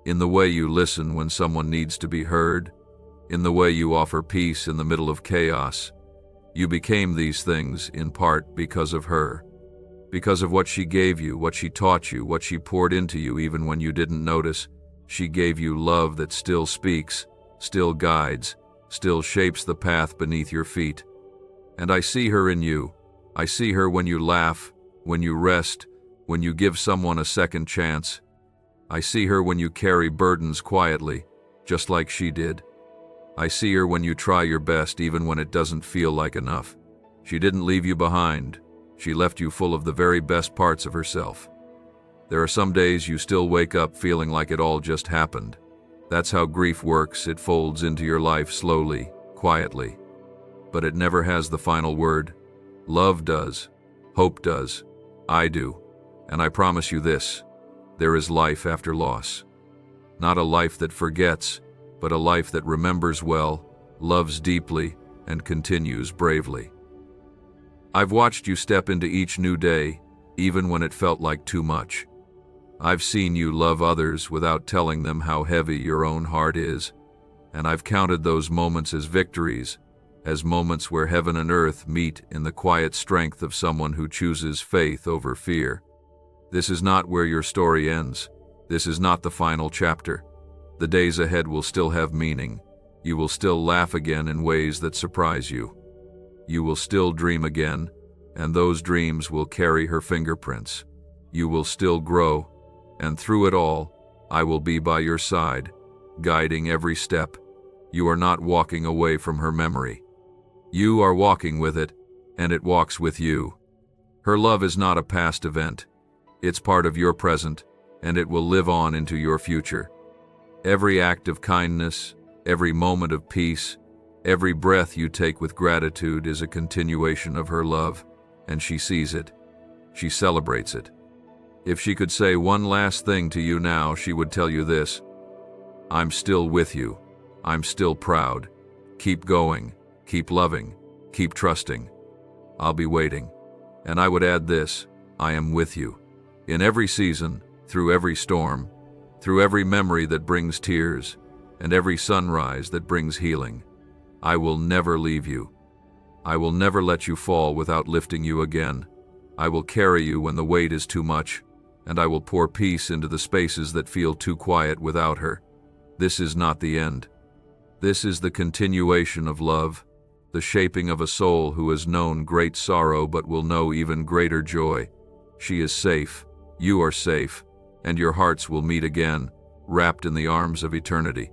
in the way you listen when someone needs to be heard, in the way you offer peace in the middle of chaos. You became these things in part because of her, because of what she gave you, what she taught you, what she poured into you even when you didn't notice. She gave you love that still speaks, still guides, still shapes the path beneath your feet. And I see her in you. I see her when you laugh, when you rest, when you give someone a second chance. I see her when you carry burdens quietly, just like she did. I see her when you try your best even when it doesn't feel like enough. She didn't leave you behind. She left you full of the very best parts of herself. There are some days you still wake up feeling like it all just happened. That's how grief works. It folds into your life slowly, quietly. But it never has the final word. Love does. Hope does. I do. And I promise you this: there is life after loss. Not a life that forgets, but a life that remembers well, loves deeply, and continues bravely. I've watched you step into each new day, even when it felt like too much. I've seen you love others without telling them how heavy your own heart is, and I've counted those moments as victories, as moments where heaven and earth meet in the quiet strength of someone who chooses faith over fear. This is not where your story ends. This is not the final chapter. The days ahead will still have meaning. You will still laugh again in ways that surprise you. You will still dream again, and those dreams will carry her fingerprints. You will still grow, and through it all, I will be by your side, guiding every step. You are not walking away from her memory. You are walking with it, and it walks with you. Her love is not a past event. It's part of your present, and it will live on into your future. Every act of kindness, every moment of peace, every breath you take with gratitude is a continuation of her love, and she sees it. She celebrates it. If she could say one last thing to you now, she would tell you this: I'm still with you. I'm still proud. Keep going. Keep loving. Keep trusting. I'll be waiting. And I would add this: I am with you. In every season, through every storm, through every memory that brings tears, and every sunrise that brings healing. I will never leave you. I will never let you fall without lifting you again. I will carry you when the weight is too much, and I will pour peace into the spaces that feel too quiet without her. This is not the end. This is the continuation of love, the shaping of a soul who has known great sorrow but will know even greater joy. She is safe, you are safe, and your hearts will meet again, wrapped in the arms of eternity.